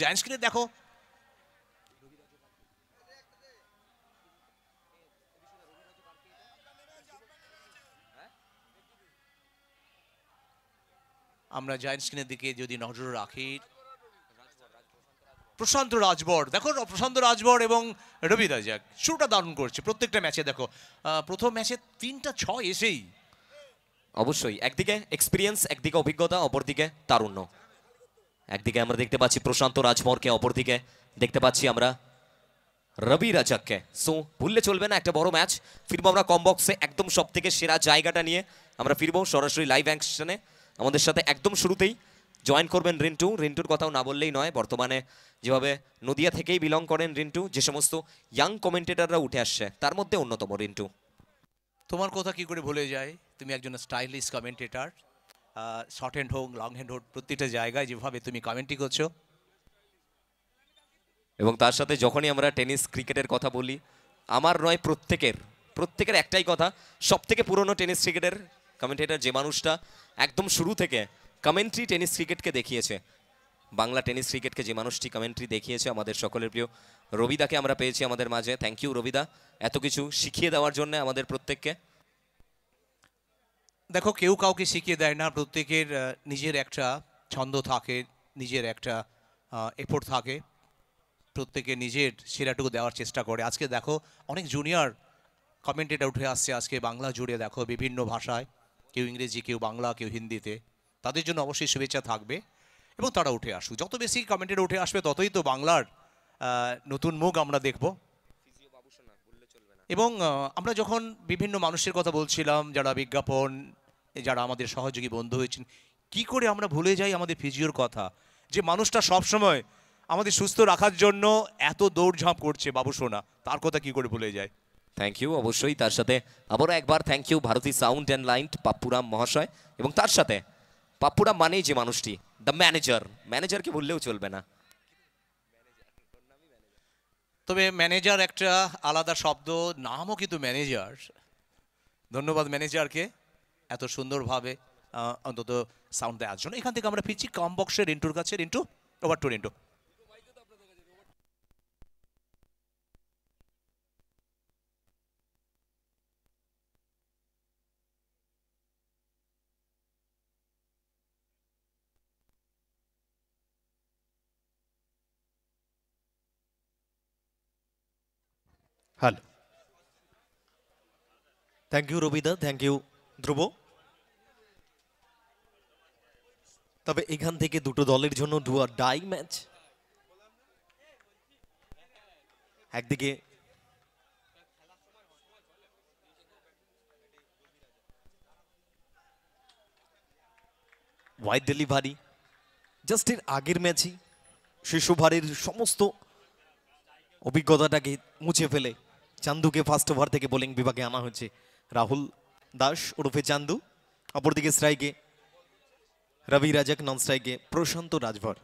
Giant স্ক্রিনে দেখো আমরা জায়ান্ট স্ক্রিনের দিকে যদি নজর রাখি, প্রশান্ত রাজবর দেখো, প্রশান্ত রাজবর এবং রবি রাজাক শুরুটা দারুণ করছে প্রত্যেকটা ম্যাচে। দেখো প্রথম ম্যাচে 3টা 6 এসেই অবশ্যই একদিকে এক্সপিরিয়েন্স, একদিকে অভিজ্ঞতা, অপরদিকে তারুণ্য। একদিকে আমরা দেখতে পাচ্ছি প্রশান্ত রাজভরকে, অপরদিকে দেখতে পাচ্ছি আমরা রবি রাজাককে। সো ভুললে চলবে না, একটা বড় ম্যাচ। ফিরবো আমরা কম বক্সে একদম সব থেকে সেরা জায়গাটা নিয়ে আমরা ফিরবো সরাসরি লাইভ অ্যাকশনে। আমাদের সাথে একদম শুরুতেই জয়েন করবেন রিন্টু। রিন্টুর কথাও না বললেই নয়, বর্তমানে যেভাবে নদিয়া থেকেই বিলং করেন রিন্টু, যে সমস্ত ইয়াং কমেন্টেটররা উঠে আসছে তার মধ্যে অন্যতম রিন্টু। তোমার কথা কি করে ভুলে যায়, তুমি একজন স্টাইলিশ কমেন্টেটর, শর্ট হ্যান্ড হোক লং হ্যান্ড হোক প্রত্যেকটা জায়গায় যেভাবে তুমি কমেন্ট্রি করছো। এবং তার সাথে যখনই আমরা টেনিস ক্রিকেটের কথা বলি, আমার নয় প্রত্যেকের একটাই কথা, সব থেকে পুরনো টেনিস ক্রিকেটের কমেন্টেটর যে মানুষটা একদম শুরু থেকে কমেন্ট্রি টেনিস ক্রিকেটকে দেখিয়েছে, বাংলা টেনিস ক্রিকেটকে যে মানুষটি কমেন্ট্রি দেখিয়েছে, আমাদের সকলের প্রিয় রবিদাকে আমরা পেয়েছি আমাদের মাঝে। থ্যাংক ইউ রবিদা, এত কিছু শিখিয়ে দেওয়ার জন্য আমাদের প্রত্যেককে। দেখো কেউ কাউকে শিখিয়ে দেয় না, প্রত্যেকের নিজের একটা ছন্দ থাকে, নিজের একটা এফোর্ট থাকে, প্রত্যেকে নিজের সেরাটুকু দেওয়ার চেষ্টা করে। আজকে দেখো অনেক জুনিয়র কমেন্টেটর উঠে আসছে আজকে বাংলা জুড়ে, দেখো বিভিন্ন ভাষায়, কেউ ইংরেজি, কেউ বাংলা, কেউ হিন্দিতে। তাদের জন্য অবশ্যই শুভেচ্ছা থাকবে এবং তারা উঠে আসুক। যত বেশি কমেন্টেটর উঠে আসবে ততই তো বাংলার নতুন মুখ আমরা দেখব। এবং আমরা যখন বিভিন্ন মানুষের কথা বলছিলাম, যারা বিজ্ঞাপন, যারা আমাদের সহযোগী বন্ধু হয়েছেন, কি করে আমরা ভুলে যাই আমাদের ফিজিওর কথা, যে মানুষটা সব সময় আমাদের সুস্থ রাখার জন্য এত দৌড়ঝাঁপ করছে, বাবু সোনা, তার কথা কি করে ভুলে যায়। থ্যাংক ইউ, অবশ্যই। তার সাথে আবারও একবার thank you Bharati sound and light Pappuram মহাশয়। এবং তার সাথে পাপ্পুরাম মানেই যে মানুষটি, দ্য ম্যানেজার, ম্যানেজারকে বললেও চলবে না। তবে ম্যানেজার একটা আলাদা শব্দ, নামও কিন্তু ম্যানেজার। ধন্যবাদ ম্যানেজারকে এত সুন্দরভাবে অন্তত সাউন্ড দেওয়ার জন্য। এখান থেকে আমরা ফিরছি কম বক্সে রিন্টুর কাছে। Rintu, over to Rintu. Hello, thank you রবিদা, থ্যাংক ইউ ধ্রুব। তবে এখান থেকে দুটো দলের জন্য ডু আর ডাই ম্যাচ। একদিকে ওয়াইড ডেলিভারি, জাস্ট এর আগের ম্যাচই শেষ ওভারের সমস্ত অভিজ্ঞতাটাকে মুছে ফেলে চান্দুকে ফার্স্ট ওভার থেকে বোলিং বিভাগে আনা হয়েছে। রাহুল দাস ওরফে চান্দু, অপরদিকে স্ট্রাইকে রবি রাজাক, নন স্ট্রাইকে প্রশান্ত রাজভর।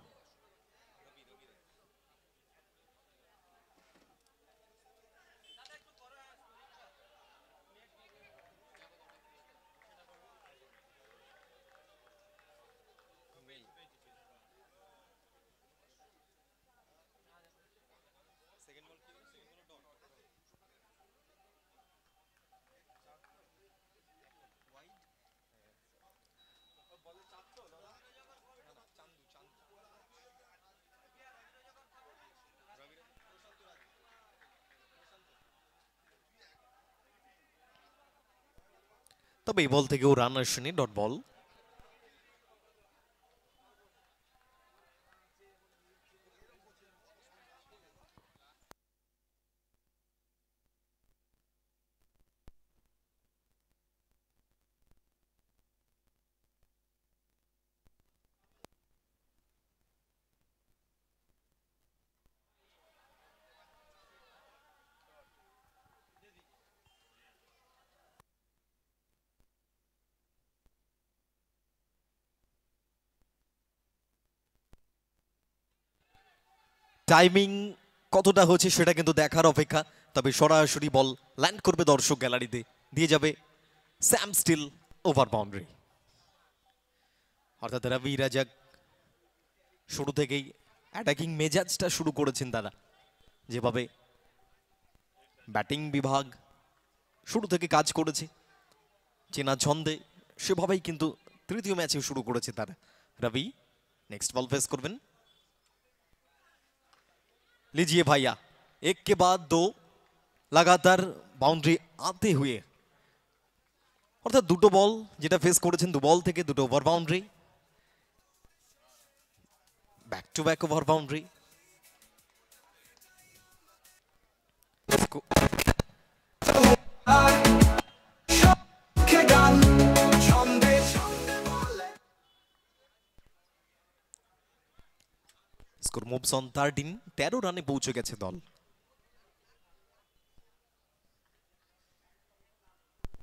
তবে এই বল থেকেও রান আসেনি, ডট বল। টাইমিং কতটা হচ্ছে সেটা কিন্তু দেখার অপেক্ষা। তবে সরাসরি বল ল্যান্ড করবে দর্শক গ্যালারিতে, দিয়ে যাবে স্যাম স্টিল ওভার বাউন্ডারি। অর্থাৎ রবি রাজাক শুরু থেকেই অ্যাটাকিং মেজাজটা শুরু করেছেন তারা, যেভাবে ব্যাটিং বিভাগ শুরু থেকে কাজ করেছে চেনা ছন্দে, সেভাবেই কিন্তু তৃতীয় ম্যাচে শুরু করেছে তারা। রবি नेक्स्ट बॉल फेस করবেন। लीजिए भैया, एक के बाद दो लगातार बाउंड्री आते हुए, অর্থাৎ দুটো বল যেটা ফেস করেছেন, দু বল থেকে দুটো over boundary, back to back over boundary. Score moves on 13 রানে পৌঁছে গেছে দল।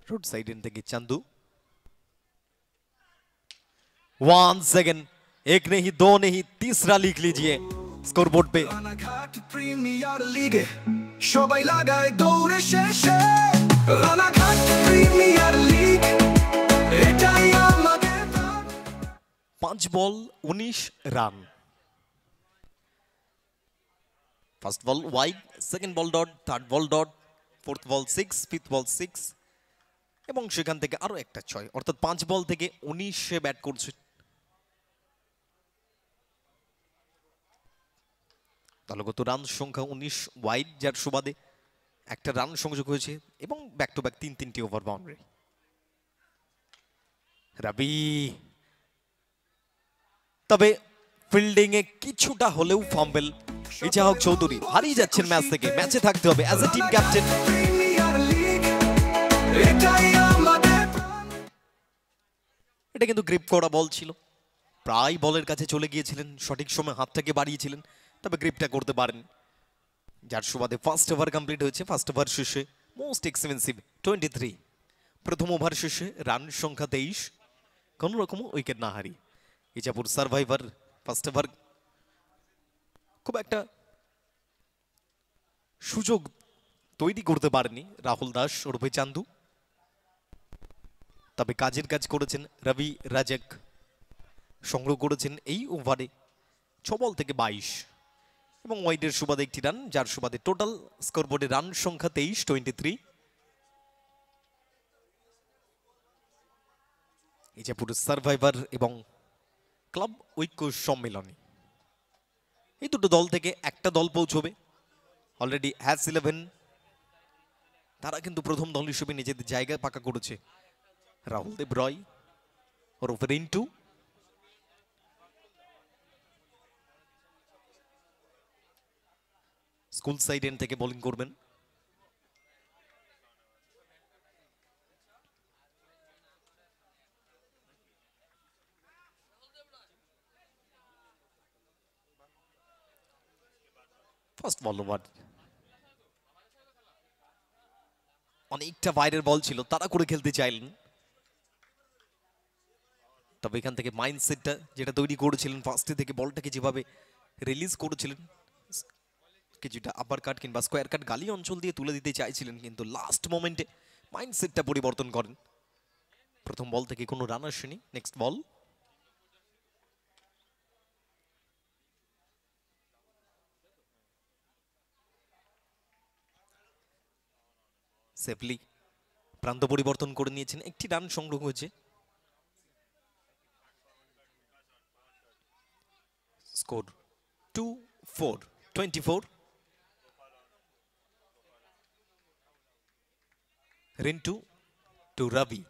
रोड साइड इन থেকে चंदू, वन सेकंड, एक नहीं दो नहीं तीसरा लिख लीजिए स्कोर बोर्ड पे। রানাঘাট প্রিমিয়ার লিগে সবাই লাগায় দৌড়ে শেষে, রানাঘাট প্রিমিয়ার লিগ এটাই আমাদের প্রাণ। 5 ball 19 run. First ball wide, second ball dot, third ball dot, fourth ball 6, fifth ball 6 এবং সেখান থেকে আরো একটা 6, অর্থাৎ 5 বল থেকে 19 এ ব্যাট করছে। দলগত রান সংখ্যা 19 ওয়াইড, যার সুবাদে একটা রান সংযোগ হয়েছে এবং ব্যাক টু ব্যাক 3-3টি ওভার বাউন্ডারি। রবি, তবে ফিল্ডিং এ কিছুটা হলেও ফাম্বল। ইজাহক চৌধুরী হারিয়ে যাচ্ছেন ম্যাচ থেকে, ম্যাচে থাকতে হবে as a team captain. Premier league এটাই আমাদের প্রাণ। এটা কিন্তু গ্রিপ করা বল ছিল, প্রায় বলের কাছে চলে গিয়েছিলেন, সঠিক সময় হাতটাকে বাড়িয়েছিলেন, তবে গ্রিপটা করতে পারেন, যার সুবাদে ফার্স্ট ওভার কমপ্লিট হয়েছে। ফার্স্ট ওভার শেষে মোস্ট এক্সপেন্সিভ 23, প্রথম ওভার শেষে রান সংখ্যা 23, কোন রকম উইকেট না হারিয়ে। ইজাপুর সার্ভাইভার ফার্স্ট ওভার খুব একটা সুযোগ তৈরি করতে পারেনি রাহুল দাস ওরফে চান্দু, তবে কাজের কাজ করেছেন রবি রাজাক, সংগ্রহ করেছেন এই ওভারে 6 বল থেকে 22 এবং ওয়াইডের সুবাদে একটি রান, যার সুবাদে টোটাল স্কোরবোর্ডে রান সংখ্যা 23। ইজাপুর সার্ভাইভার এবং ক্লাব ঐক্য সম্মেলনী, এই দুটো দল থেকে একটা দল পৌঁছবে। অলরেডি হ্যাজ 11 তারা কিন্তু প্রথম দল হিসেবে নিজেদের জায়গায় পাকা করেছে। রাহুল দেব রয় ওরফে রিন্টু, স্কুল সাইড এন্ড থেকে বোলিং করবেন। ফার্স্ট বল ওভার, অনেকটা বাইরের বল ছিল, তারা করে খেলতে চাইলেন, তবে এখান থেকে মাইন্ডসেটটা যেটা তৈরি করেছিলেন ফার্স্টে থেকে বলটাকে যেভাবে রিলিজ করেছিলেন, কিছুটা আপার কাট কিংবা স্কোয়ার কাট গালি অঞ্চল দিয়ে তুলে দিতে চাইছিলেন, কিন্তু লাস্ট মোমেন্টে মাইন্ডসেটটা পরিবর্তন করেন। প্রথম বল থেকে কোনো রান আসেনি। নেক্সট বল, সেফলি প্রান্ত পরিবর্তন করে নিয়েছেন, একটি রান সংগ্রহ হয়েছে। Score 2-4, 24। Rintu to Rabi,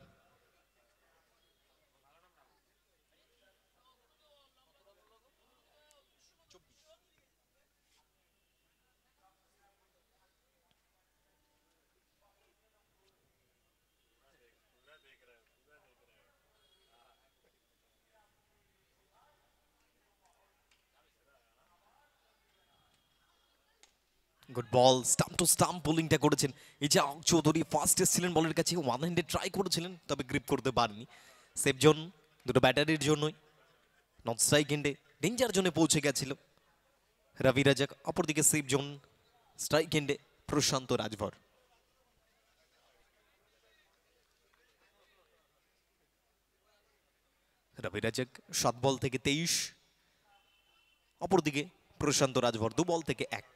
good ball, stump to stump বোলিংটা করেছেন। এই যে চৌধুরী ফার্স্ট এসেছিলেন বলের কাছে, ওয়ান হ্যান্ডে ট্রাই করেছিলেন, তবে গ্রিপ করতে পারেনি। সেফ জোন দুটো ব্যাটারির জন্যই, নন স্ট্রাইক এন্ডে ডেঞ্জার জোনে পৌঁছে গেছিল রবি রাজাক, অপরদিকে সেফ জোন স্ট্রাইক এন্ডে প্রশান্ত রাজভর। রবি রাজাক 7 বল থেকে 23, অপরদিকে প্রশান্ত রাজভর 2 বল থেকে 1।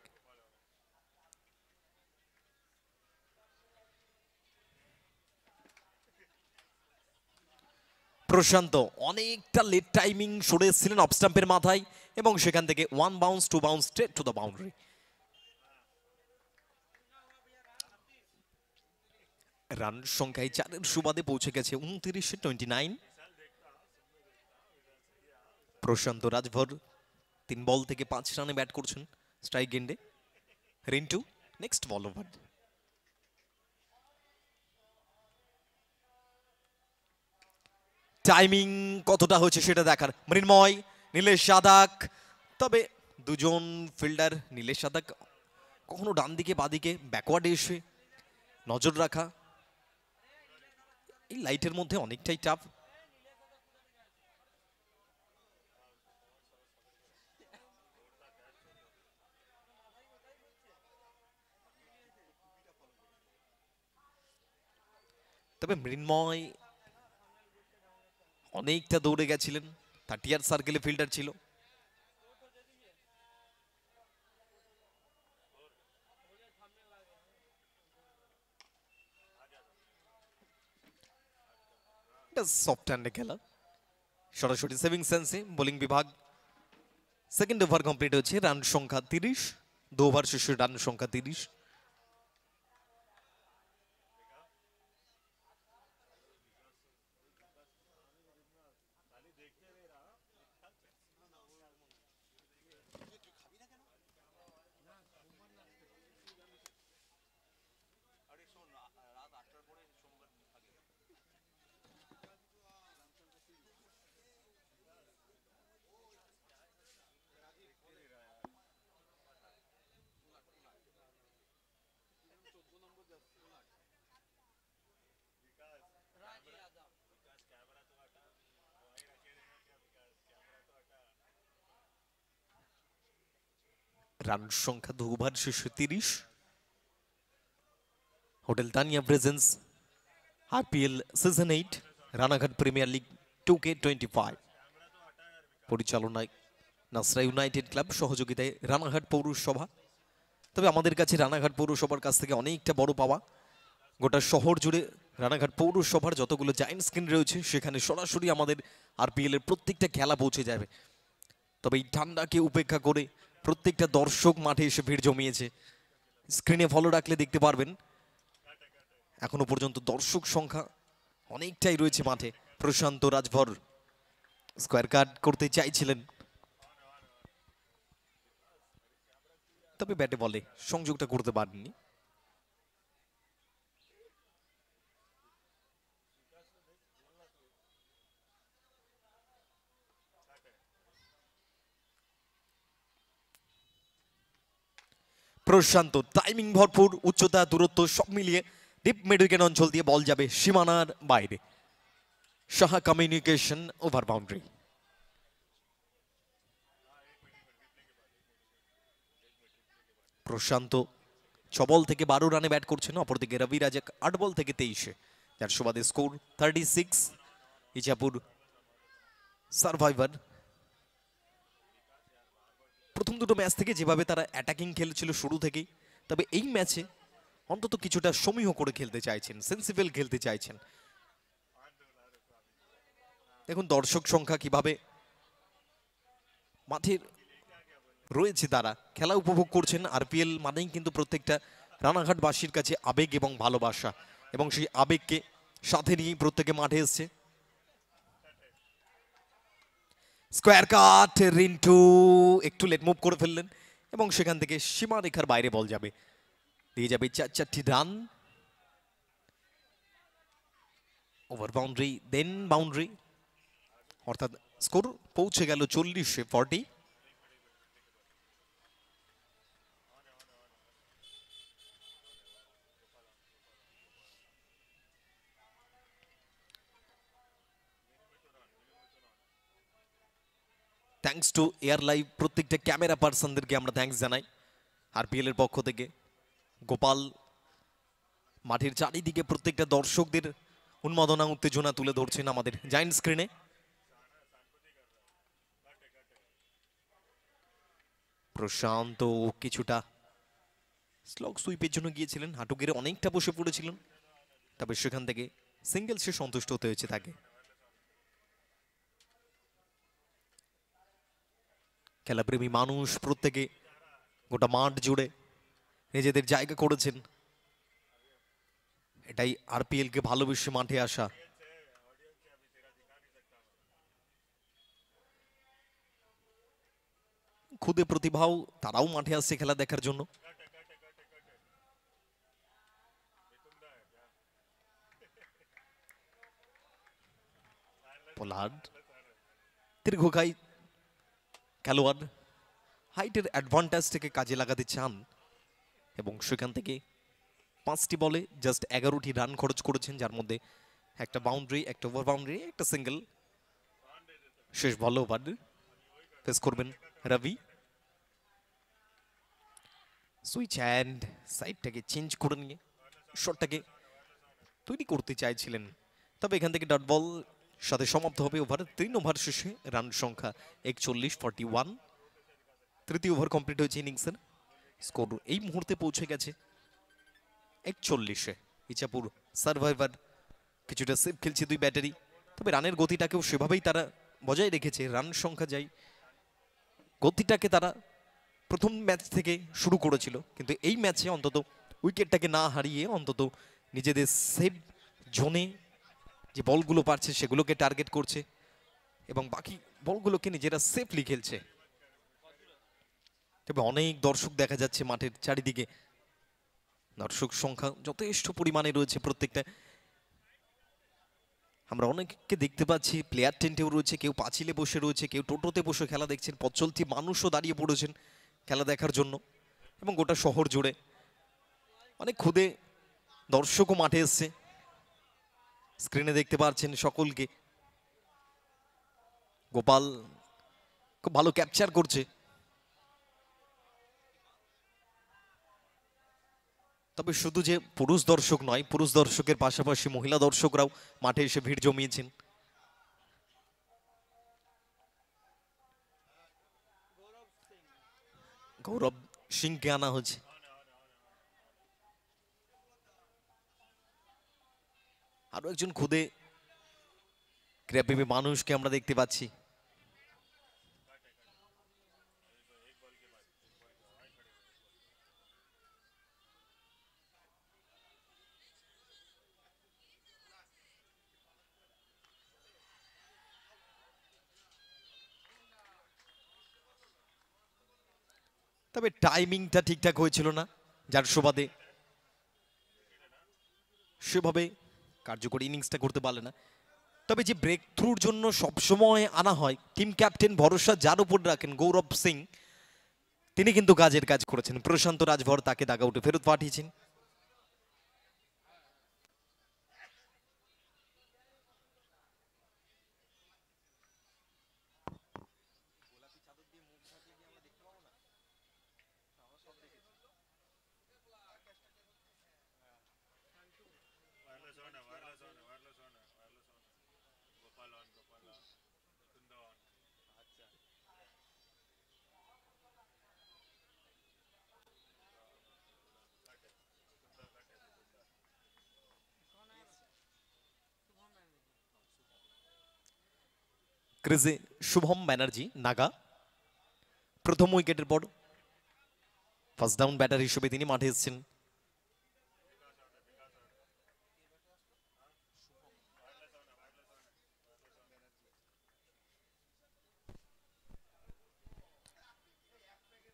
প্রশান্ত অনেকটা লেট টাইমিং সরে এসেছিলেন অফ স্টাম্পের মাথায় এবং সেখান থেকে 1 bounce 2 bounce straight to the boundary. Run সংখ্যায় 4-এর সুবাদে পৌঁছে গেছে 29-29। প্রশান্ত রাজভর 3 বল থেকে 5 রানে ব্যাট করছেন স্ট্রাইক এন্ডে। রিন্টু নেক্সট বল ওভার। টাইমিং কতটা হয়েছে সেটা দেখার। মৃন্ময়, নীলেশ সাদাক, তবে দুজন ফিল্ডার নীলেশ সাদাক কখনো ডান দিকে বাদিকে ব্যাকওয়ার্ডে এসে নজর রাখা এই লাইটের মধ্যে অনেকটাই টাফ। তবে মৃন্ময় অনেকটা দৌড়ে গেছিলেন, 30 সার্কেলে ফিল্ডার ছিল। এটা সফট হ্যান্ডে খেলা, সরাসরি সেভিং সেন্সে বোলিং বিভাগ। সেকেন্ড ওভার কমপ্লিট হচ্ছে, রান সংখ্যা 30, 2 ওভার শেষে রান সংখ্যা 30। রান সংখ্যা 2 ওভার শেষে 30। Hotel Tania presence RPL season 8 Ranaghat premier league 2K25 পরিচালনায় নাসরা ইউনাইটেড ক্লাব, সহযোগিতায় রানাঘাট পৌরসভা। তবে আমাদের কাছে রানাঘাট পৌরসভার কাছ থেকে অনেকটা বড় পাওয়া, গোটা শহর জুড়ে রানাঘাট পৌরসভার যতগুলো জায়েন্ট স্ক্রিন রয়েছে সেখানে সরাসরি আমাদের আরপিএল এর প্রত্যেকটা খেলা পৌঁছে যাবে। তবে এই ঠান্ডাকে উপেক্ষা করে প্রত্যেকটা দর্শক মাঠে এসে ভিড় জমিয়েছে। স্ক্রিনে ফলো রাখলে দেখতে পারবেন এখনো পর্যন্ত দর্শক সংখ্যা অনেকটাই রয়েছে মাঠে। প্রশান্ত রাজভর স্কোয়ার কাট করতে চাইছিলেন, তবে ব্যাটে বলে সংযোগটা করতে পারেননি। প্রশান্ত টাইমিং ভরপুর, উচ্চতা দূরত্ব সব মিলিয়ে ডিপ মিডউইকেট অঞ্চল দিয়ে বল যাবে সীমানার বাইরে। Saha communication over boundary. Prashanta 6 ball থেকে 12 রানে ব্যাট করছেন, অপরদিকে রবি রাজাক 8 বল থেকে 23, যার সুবাদে স্কোর 36। ইজাপুর সার্ভাইভার প্রথম দুটো ম্যাচ থেকে যেভাবে তারা অ্যাটাকিং খেলেছিল শুরু থেকেই, তবে এই ম্যাচে অন্তত কিছুটা সমীহ করে খেলতে চাইছেন, সেন্সিবল খেলতে চাইছেন। দেখুন দর্শক সংখ্যা কিভাবে মাঠে রয়েছে, তারা খেলা উপভোগ করছেন। আরপিএল মানেই কিন্তু প্রত্যেকটা রানাঘাটবাসীর কাছে আবেগ এবং ভালোবাসা, এবং সেই আবেগকে সাথে নিয়েই প্রত্যেকে মাঠে এসছে। স্কোয়ার কাট, রিন্টু একটু লেট মুভ করে ফেললেন এবং সেখান থেকে সীমারেখার বাইরে বল যাবে, দিয়ে যাবে 4টি রান। ওভার বাউন্ডারি দেন বাউন্ডারি, অর্থাৎ স্কোর পৌঁছে গেল 40-40। থ্যাঙ্কস টু এয়ার লাইভ, প্রত্যেকটা ক্যামেরা পার্সনদেরকে আমরা থ্যাঙ্কস জানাই আরপিএল এর পক্ষ থেকে। গোপাল মাঠের চারিদিকে প্রত্যেকটা দর্শকদের উন্মাদনা উত্তেজনা তুলে ধরছেন আমাদের জায়েন্ট স্ক্রিনে। প্রশান্ত কিছুটা স্লগ সুইপের জন্য গিয়েছিলেন, হাঁটু গেড়ে অনেকটা বসে পড়েছিলেন, তবে সেখান থেকে সিঙ্গেলসে সন্তুষ্ট হতে হয়েছে তাকে। খেলাপ্রেমী মানুষ প্রত্যেকে গোটা মাঠ জুড়ে নিজেদের জায়গা করেছেন, এটাই আরপিএল কে ভালোবেসে মাঠে আসা। খুদে প্রতিভাও তারাও মাঠে আসছে খেলা দেখার জন্য। পোলার্ড দীর্ঘকায় খেলোয়াড়, হাইটের অ্যাডভান্টেজটাকে কাজে লাগাতে চান এবং সেখান থেকে 5টি বলে জাস্ট 11টি রান খরচ করেছেন, যার মধ্যে একটা বাউন্ডারি, একটা ওভার বাউন্ডারি, একটা সিঙ্গেল। শেষ বল ওভার ফেস করবেন রবি। সুইচ হ্যান্ড সাইডটাকে চেঞ্জ করে নিয়ে শটটাকে তৈরি করতে চাইছিলেন, তবে এখান থেকে ডট বল সাথে সমাপ্ত হবে ওভার। 3 ওভার শেষে রান সংখ্যা 41-41। তৃতীয় ওভার কমপ্লিট হয়েছে ইনিংসের। স্কোর এই মুহূর্তে পৌঁছে গেছে 41-এ। ইচাপুর সার্ভাইভার কিছুটা সেফ খেলছে দুই ব্যাটারি, তবে রানের গতিটাকেও সেভাবেই তারা বজায় রেখেছে। রান সংখ্যা যাই, গতিটাকে তারা প্রথম ম্যাচ থেকে শুরু করেছিল, কিন্তু এই ম্যাচে অন্তত উইকেটটাকে না হারিয়ে অন্তত নিজেদের সেফ জোনে যে বলগুলো পারছে সেগুলোকে টার্গেট করছে এবং বাকি বলগুলোকে নিজেরা সেফলি খেলছে। তবে অনেক দর্শক দেখা যাচ্ছে মাঠের চারিদিকে, দর্শক সংখ্যা যথেষ্ট পরিমাণে রয়েছে প্রত্যেকটা। আমরা অনেককে দেখতে পাচ্ছি প্লেয়ার টেন্টেও রয়েছে, কেউ পাঁচিলে বসে রয়েছে, কেউ টোটোতে বসে খেলা দেখছেন, পথ চলতি মানুষও দাঁড়িয়ে পড়েছেন খেলা দেখার জন্য এবং গোটা শহর জুড়ে অনেক ক্ষুদে দর্শকও মাঠে এসছে। স্ক্রিনে দেখতে পাচ্ছেন সকলকে। গোপাল খুব ভালো ক্যাপচার করছে, তবে শুধু যে পুরুষ দর্শক নয়, পুরুষ দর্শকের পাশাপাশি মহিলা দর্শকরাও মাঠে এসে ভিড় জমিয়েছেন। গৌরব সিংকে আনা হচ্ছে। আরো একজন খুদে ক্রীড়াপ্রেমী মানুষকে আমরা দেখতে পাচ্ছি। তবে টাইমিংটা ঠিকঠাক হয়েছিল না, যার সুবাদে সেভাবে কার্যকরী ইনিংসটা করতে পারলে না। তবে যে ব্রেক থ্রুর জন্য সবসময় আনা হয়, টিম ক্যাপ্টেন ভরসা যার উপর রাখেন গৌরব সিং, তিনি কিন্তু কাজের কাজ করেছেন। প্রশান্ত রাজভর তাকে ডাগআউটে ফেরত পাঠিয়েছেন। ক্রিজে শুভম ব্যানার্জি নাগা। প্রথম উইকেটের পর ফার্স্ট ডাউন ব্যাটার হিসেবে তিনি মাঠে এসেছেন।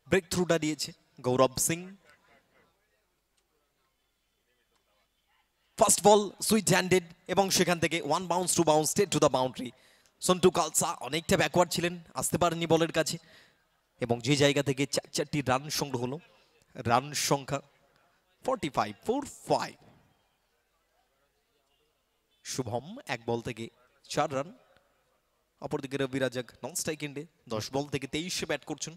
ব্রেক থ্রুটা দিয়েছে গৌরব সিং। ফার্স্ট বল সুইট হ্যান্ডেড এবং সেখান থেকে 1 bounce 2 bounce straight to the boundary. Santu Kalsa অনেকটা ব্যাকওয়ার্ড ছিলেন, আসতে পারেননি বলের কাছে এবং যে জায়গা থেকে 4টি রান সংগ্রহ হলো। রান সংখ্যা 45-45। শুভম এক বল থেকে 4 রান। অপরদিকে রবি রাজাক নন স্ট্রাইক এন্ডে 10 বল থেকে 23-এ ব্যাট করছেন।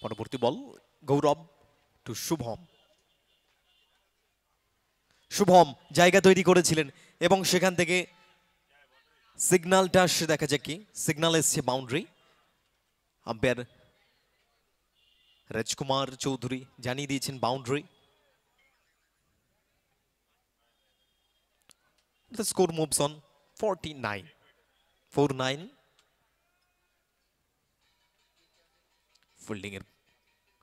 পরবর্তী বল গৌরব টু শুভম। শুভম জায়গা তৈরি করেছিলেন এবং সেখান থেকে সিগন্যালটা আসছে, দেখা যাক কি সিগন্যাল এসছে। বাউন্ডারি আম্পায়ার রাজকুমার চৌধুরী জানিয়ে দিয়েছেন boundary. The score moves on 49. 4-9. Fielding এর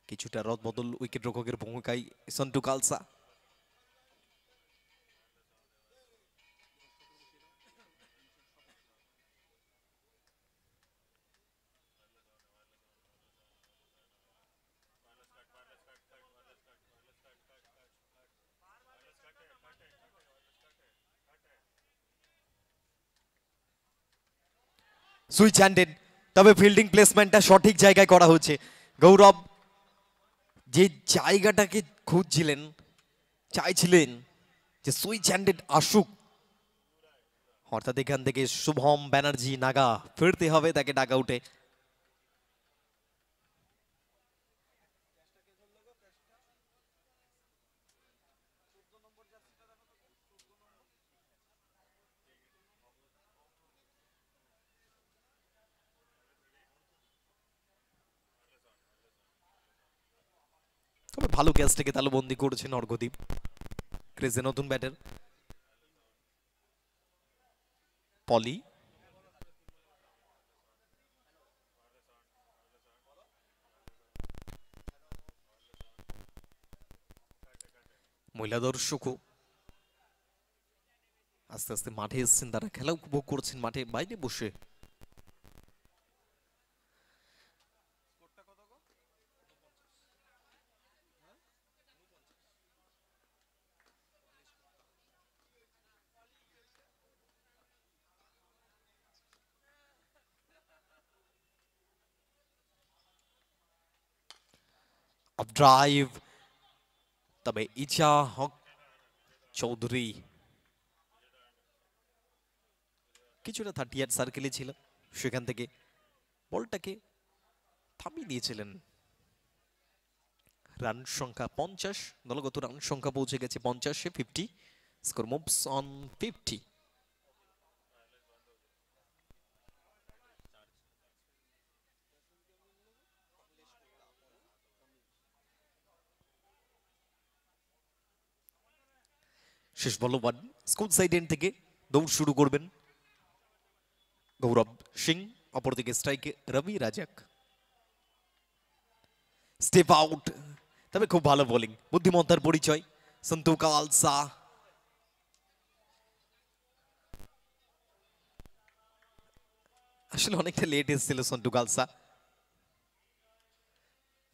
কিছুটা রদবদল উইকেট রক্ষকের ভূমিকায় সন্টু কালসা। সুইচ হ্যান্ডেড, তবে ফিল্ডিং প্লেসমেন্টটা সঠিক জায়গায় করা হচ্ছে। গৌরব যে জায়গাটাকে খুঁজছিলেন, চাইছিলেন যে সুইচ হ্যান্ডেড আসুক, অর্থাৎ এখান থেকে শুভম ব্যানার্জি নাগা ফিরতে হবে তাকে ডাক আউটে। তবে ভালো ক্যাচটাকে তালুবন্দি করেছেন অর্ঘদীপ। ক্রিজে নতুন ব্যাটার পলি। মহিলা দর্শকও আস্তে আস্তে মাঠে এসছেন, তারা খেলা উপভোগ করছেন মাঠে বাইরে বসে। ড্রাইভ, তবে ইচা হক চৌধুরী কিছুটা 30 সার্কেলে ছিল, সেখান থেকে বলটাকে থামিয়ে দিয়েছিলেন। রান সংখ্যা 50, দলগত রান সংখ্যা পৌঁছে গেছে 50-এ। 50, স্কোর মুভস অন 50। শেষ বল 1, স্কুল সাইড এন্ড থেকে দৌড় শুরু করবেন গৌরব সিং, অপরদিকে স্ট্রাইকে রবি রাজাক। স্টেপ আউট, তবে খুব ভালো বোলিং, বুদ্ধিমত্তার পরিচয় সন্তু কালসা। আসলে অনেকটা লেট এসেছিল সন্তু কালসা,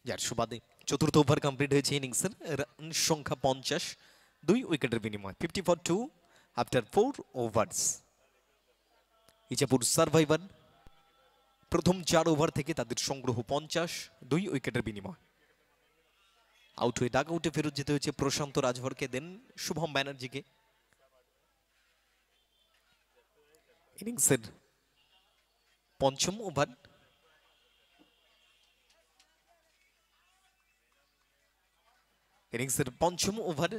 যার সুবাদে চতুর্থ ওভার কমপ্লিট হয়েছে ইনিংসের। রান সংখ্যা 50, 2 উইকেটের বিনিময়। 50 for 2 আফটার 4 ওভার্স। ইজাপুর সার্ভাইভার প্রথম 4 ওভার থেকে তাদের সংগ্রহ 50, 2 উইকেটের বিনিময়। আউট হয়ে ডাক আউটে ফেরত যেতে হয়েছে প্রশান্ত রাজভরকে, দেন শুভম ব্যানার্জিকে। ইনিংসের পঞ্চম ওভার। ইনিংসের পঞ্চম ওভার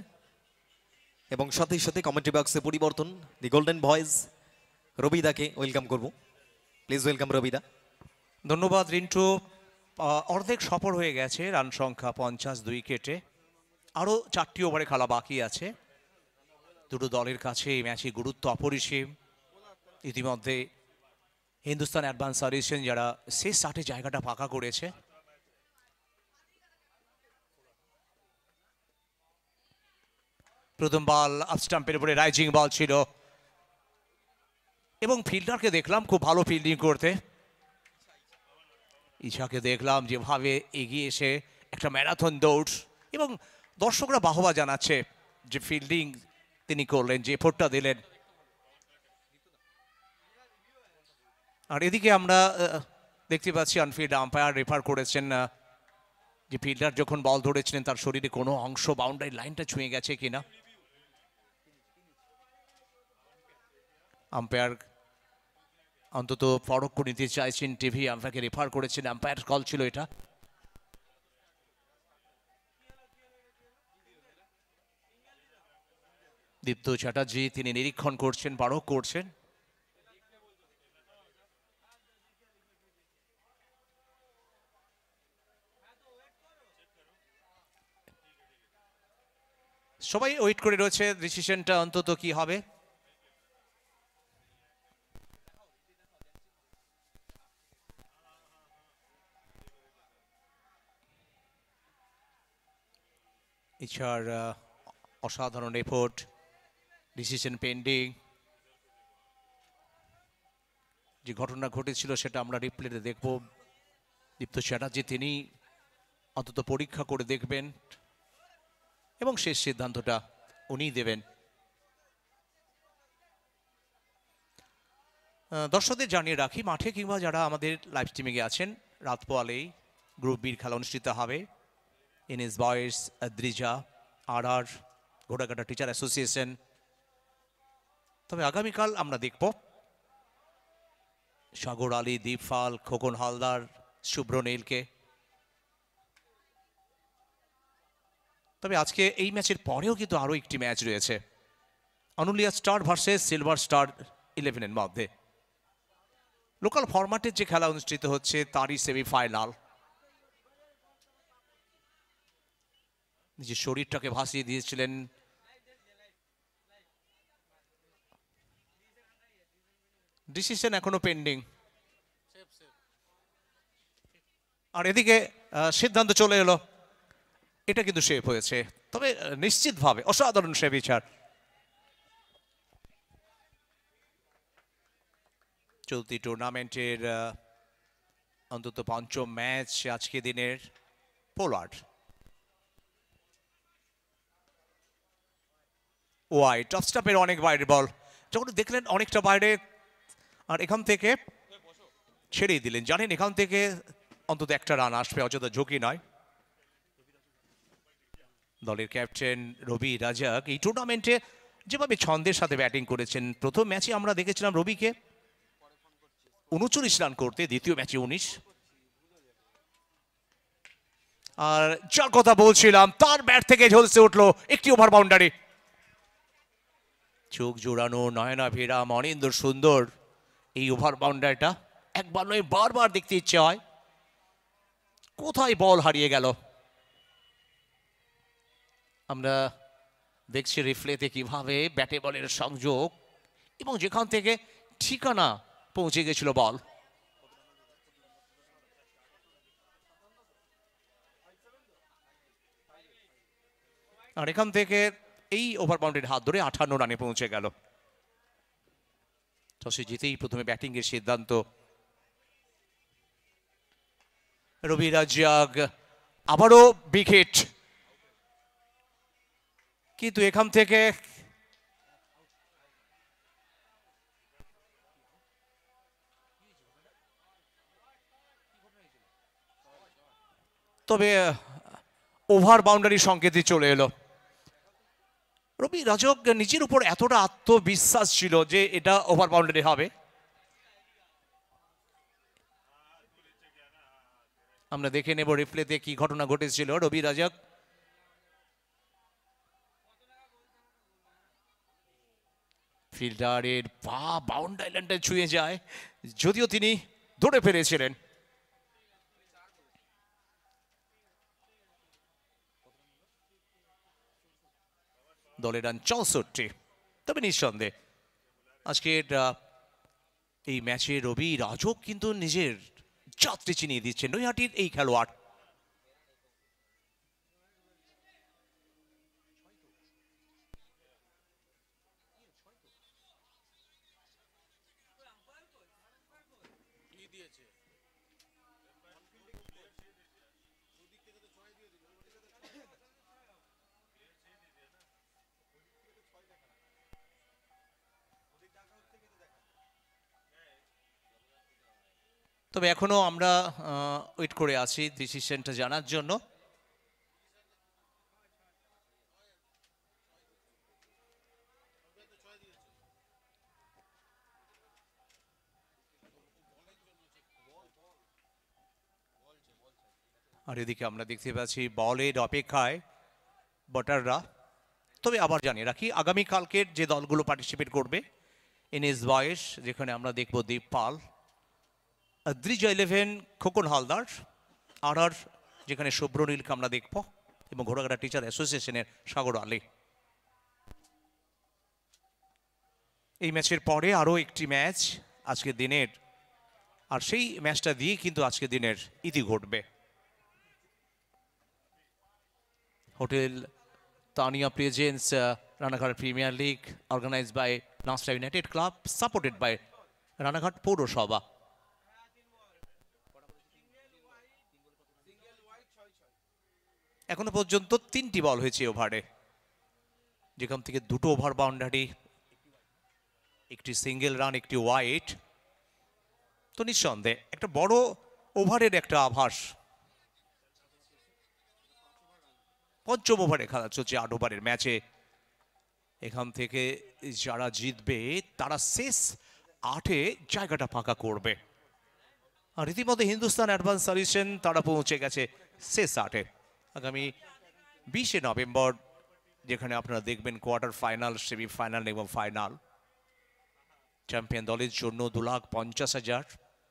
এবং সাথে সাথে কমেন্ট্রি বক্সে পরিবর্তন। দি গোল্ডেন ভয়েস রবিদাকে ওয়েলকাম করব, প্লিজ ওয়েলকাম রবিদা। ধন্যবাদ রিন্টু। অর্ধেক সফর হয়ে গেছে, রান সংখ্যা 50, 2 উইকেটে। আরও 4টি ওভারে খেলা বাকি আছে। দুটো দলের কাছে এই ম্যাচের গুরুত্ব অপরিসীম। ইতিমধ্যে হিন্দুস্তান অ্যাডভান্স সার্ভিসেস যারা শেষ 60-এ জায়গাটা ফাঁকা করেছে। প্রথম বল আপ স্টাম্পের উপরে রাইজিং বল ছিল এবং ফিল্ডারকে দেখলাম খুব ভালো ফিল্ডিং করতে। ইছাকে দেখলাম যেভাবে এগিয়ে এসে একটা ম্যারাথন দৌড়, এবং দর্শকরা বাহবা জানাচ্ছে যে ফিল্ডিং তিনি করলেন, যে এফোর্টটা দিলেন। আর এদিকে আমরা দেখতে পাচ্ছি অনফিল্ড আম্পায়ার রেফার করেছেন যে ফিল্ডার যখন বল ধরেছিলেন তার শরীরে কোনো অংশ বাউন্ডারি লাইনটা ছুঁয়ে গেছে কিনা। আম্পায়ার অন্তত পরোক্ষ নিতে চাইছেন, টিভি আম্পায়ারকে রেফার করেছেন, আম্পায়ার কল ছিল এটা। দীপ্ত চ্যাটার্জি তিনি নিরীক্ষণ করছেন, পরখ করছেন। সবাই ওয়েট করে রয়েছে ডিসিশনটা অন্তত কি হবে। ইচ্ছার অসাধারণ এফোর্ট, ডিসিশন পেন্ডিং। যে ঘটনা ঘটেছিল সেটা আমরা রিপ্লেতে দেখব। দীপ্ত চ্যাটার্জি তিনি অন্তত পরীক্ষা করে দেখবেন এবং শেষ সিদ্ধান্তটা উনিই দেবেন। দর্শকদের জানিয়ে রাখি, মাঠে কিংবা যারা আমাদের লাইভ স্ট্রিমিংয়ে আছেন, রাত পোয়ালেই গ্রুপ বির খেলা অনুষ্ঠিত হবে। এনএস বয়েজ, দ্রিজা, আর ঘোড়াঘাটা টিচার অ্যাসোসিয়েশন। তবে আগামীকাল আমরা দেখব সাগর আলী, দীপ ফাল, খোকন হালদার, শুভ্র নীলকে। তবে আজকে এই ম্যাচের পরেও কিন্তু আরও একটি ম্যাচ রয়েছে, অনুলিয়া স্টার ভার্সেস সিলভার স্টার 11-এর মধ্যে। লোকাল ফরম্যাটের যে খেলা অনুষ্ঠিত হচ্ছে তারই সেমিফাইনাল। নিজের শরীরটাকে ভাসিয়ে দিয়েছিলেন ডিসিশন এখনো পেন্ডিং। আর এদিকে সিদ্ধান্ত চলে এলো, এটা কিন্তু শেপ হয়েছে। তবে নিশ্চিতভাবে অসাধারণ সে বিচার। চলতি টুর্নামেন্টের অন্তত পঞ্চম ম্যাচ আজকে দিনের পোলার্ড। ওয়াইড টপ স্টাপের অনেক বাইরে বল, যখন দেখলেন অনেকটা বাইরে, আর এখান থেকে ছেড়েই দিলেন। জানেন এখান থেকে অন্তত একটা রান আসবে, অযথা ঝুঁকি নয়। দলের ক্যাপ্টেন রবি রাজাক এই টুর্নামেন্টে যেভাবে ছন্দের সাথে ব্যাটিং করেছেন, প্রথম ম্যাচে আমরা দেখেছিলাম রবিকে 39 রান করতে, দ্বিতীয় ম্যাচে 19। আর যার কথা বলছিলাম তার ব্যাট থেকে ঝলসে উঠলো একটি ওভার বাউন্ডারি। চোখ জোড়ানো, নয়নাভিরাম, অনিন্দর সুন্দর এই ওভার বাউন্ডারিটা একবার নয় বারবার দেখতে ইচ্ছে হয়। কোথায় বল হারিয়ে গেল? আমরা দেখছি রিপ্লেতে কিভাবে ব্যাটে বলের সংযোগ এবং যেখান থেকে ঠিকানা পৌঁছে গেছিল বল। আর এখান থেকে এই ওভার বাউন্ডারির হাত ধরে 58 রানে পৌঁছে গেল। টসে জিতেই প্রথমে ব্যাটিং এর সিদ্ধান্ত রবি রাজাক। আবারও উইকেট, কিন্তু এখান থেকে তবে ওভার বাউন্ডারি সংকেতই চলে এলো। রবি রাজক নিজের উপর এতটা আত্মবিশ্বাস ছিল যে এটা ওভার বাউন্ডারি হবে। আমরা দেখে নেব রিপ্লেতে কি ঘটনা ঘটেছিল। রবি রাজক ফিল্ডারের পা বাউন্ডারি লাইনটা ছুঁয়ে যায়, যদিও তিনি ধরে ফেলেছিলেন। দলের রান 64। তবে নিঃসন্দেহে আজকের এই ম্যাচে রবি রাজক কিন্তু নিজের যাত্রী চিনিয়ে দিচ্ছেন, নৈহাটির এই খেলোয়াড়। তবে এখনো আমরা ওয়েট করে আছি ডিসিশনটা জানার জন্য। আর এদিকে আমরা দেখতে পাচ্ছি বলের অপেক্ষায় বটাররা। তবে আবার জানিয়ে রাখি আগামীকালকের যে দলগুলো পার্টিসিপেট করবে, এনএস বয়েজ যেখানে আমরা দেখব দীপ পাল, দ্রিজা 11 খোকন হালদার, আর যেখানে শুভ্র নীলকে আমরা দেখব, এবং ঘোড়াঘাটা টিচার অ্যাসোসিয়েশনের সাগর আলী। এই ম্যাচের পরে আরও একটি ম্যাচ আজকের দিনের, আর সেই ম্যাচটা দিয়ে কিন্তু আজকের দিনের ইতি ঘটবে। Hotel Tania presence Ranaghat premier league, organised by Nasra united club, supported by Ranaghat পৌরসভা। এখনো পর্যন্ত 3টি বল হয়েছে ওভারে, যেখান থেকে 2টো ওভার বাউন্ডারি, একটি সিঙ্গেল রান, একটি ওয়াইড। তো নিঃসন্দেহে একটা বড় ওভারের একটা আভাস। 5ম ওভারে খেলা চলছে 8 ওভারের ম্যাচে। এখান থেকে যারা জিতবে তারা শেষ 8-এ জায়গাটা ফাঁকা করবে। আর রীতিমতো হিন্দুস্তান অ্যাডভান্স সলিউশন তারা পৌঁছে গেছে শেষ 8-এ। আগামী 20শে নভেম্বর যেখানে আপনারা দেখবেন কোয়ার্টার ফাইনাল, সেমিফাইনাল এবং ফাইনাল। চ্যাম্পিয়ন দলের জন্য 2,50,000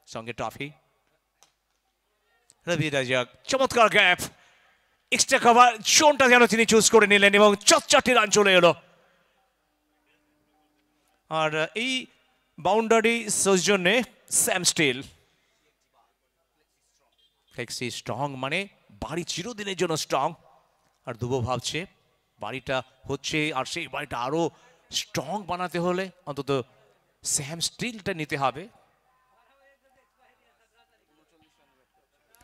সঙ্গে ট্রফি। রবি রাজাক চমৎকার গ্যাপ, এক্সট্রা কভার জোনটা যেন তিনি চুজ করে নিলেন এবং 4টি রান চলে এলো। আর এই বাউন্ডারি সৌজন্যে স্যাম স্টিল। ফ্লেক্সি স্ট্রং মানে বাড়ি চিরদিনের জন্য স্ট্রং। আর দুবো ভাবছে বাড়িটা হচ্ছে, আর সেই বাড়িটা আরো স্ট্রং বানাতে হলে অন্তত স্যাম স্টিলটা নিতে হবে।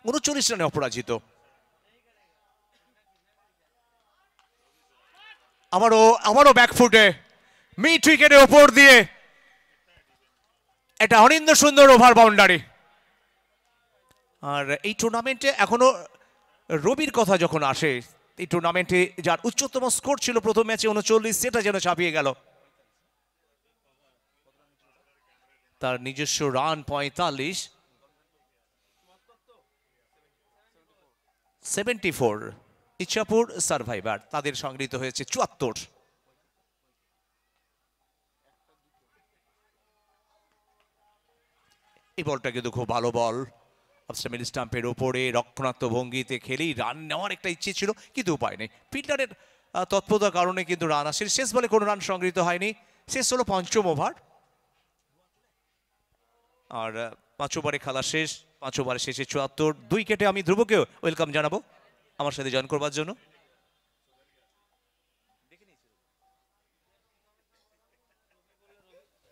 39 রানে অপরাজিত। আবারও ব্যাকফুটে মিড উইকেটের ওপর দিয়ে একটা অনিন্দ সুন্দর ওভার বাউন্ডারি। আর এই টুর্নামেন্টে এখনো রবির কথা যখন আসে, এই টুর্নামেন্টে যার উচ্চতম স্কোর ছিল প্রথম ম্যাচে 39, সেটা যেন ছাপিয়ে গেল। তার নিজস্ব রান 45, 74। ইচ্ছাপুর সার্ভাইভার তাদের সংগৃহীত হয়েছে 74। এই বলটা কিন্তু খুব ভালো বল, মিড স্টাম্পের উপরে রক্ষণাত্মক ভঙ্গিতে খেলেই রান নেওয়ার একটা ইচ্ছে ছিল, কিন্তু উপায় নেই। ফিল্ডারের তৎপরতার কারণে কিন্তু রান আসে। শেষ বলে কোনো রান সংগৃহীত হয়নি। শেষ হলো 5ম ওভার। আর 5 ওভারে খেলা শেষ। 5 ওভারে শেষে 74। 2 উইকেটে আমি ধ্রুবকেও ওয়েলকাম জানাবো আমার সাথে জয়েন করবার জন্য।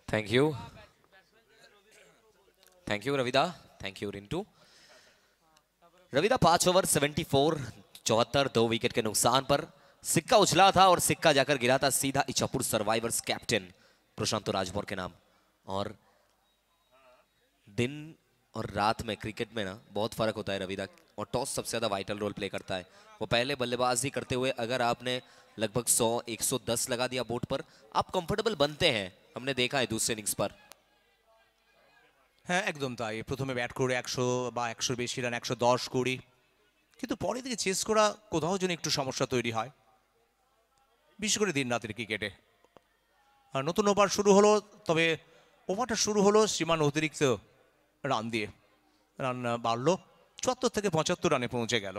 थैंक यू रविदा, थैंक यू रिंटू। रविदा 5 ओवर 74, 74, 2 विकेट के नुकसान पर सिक्का उछला था और सिक्का जाकर गिरा था सीधा इच्छापुर सर्वाइवर्स कैप्टन प्रशांत राजभर के नाम। और दिन और रात में क्रिकेट में ना बहुत फर्क होता है रविदा, और टॉस सबसे ज्यादा वाइटल रोल प्ले करता है। वो पहले बल्लेबाजी करते हुए अगर आपने लगभग 100-110 लगा दिया बोर्ड पर, आप कंफर्टेबल बनते हैं, हमने देखा है दूसरे इनिंग्स पर। হ্যাঁ একদম তাই। প্রথমে ব্যাট করে 100 বা 100-র বেশি রান, 110 করি, কিন্তু পরে থেকে চেস করা কোথাও যেন একটু সমস্যা তৈরি হয়, বিশেষ করে দিন রাতের ক্রিকেটে। আর নতুন ওভার শুরু হলো, তবে ওভারটা শুরু হলো সীমানা অতিরিক্ত রান দিয়ে। রান বাড়লো 74 থেকে 75 রানে পৌঁছে গেল।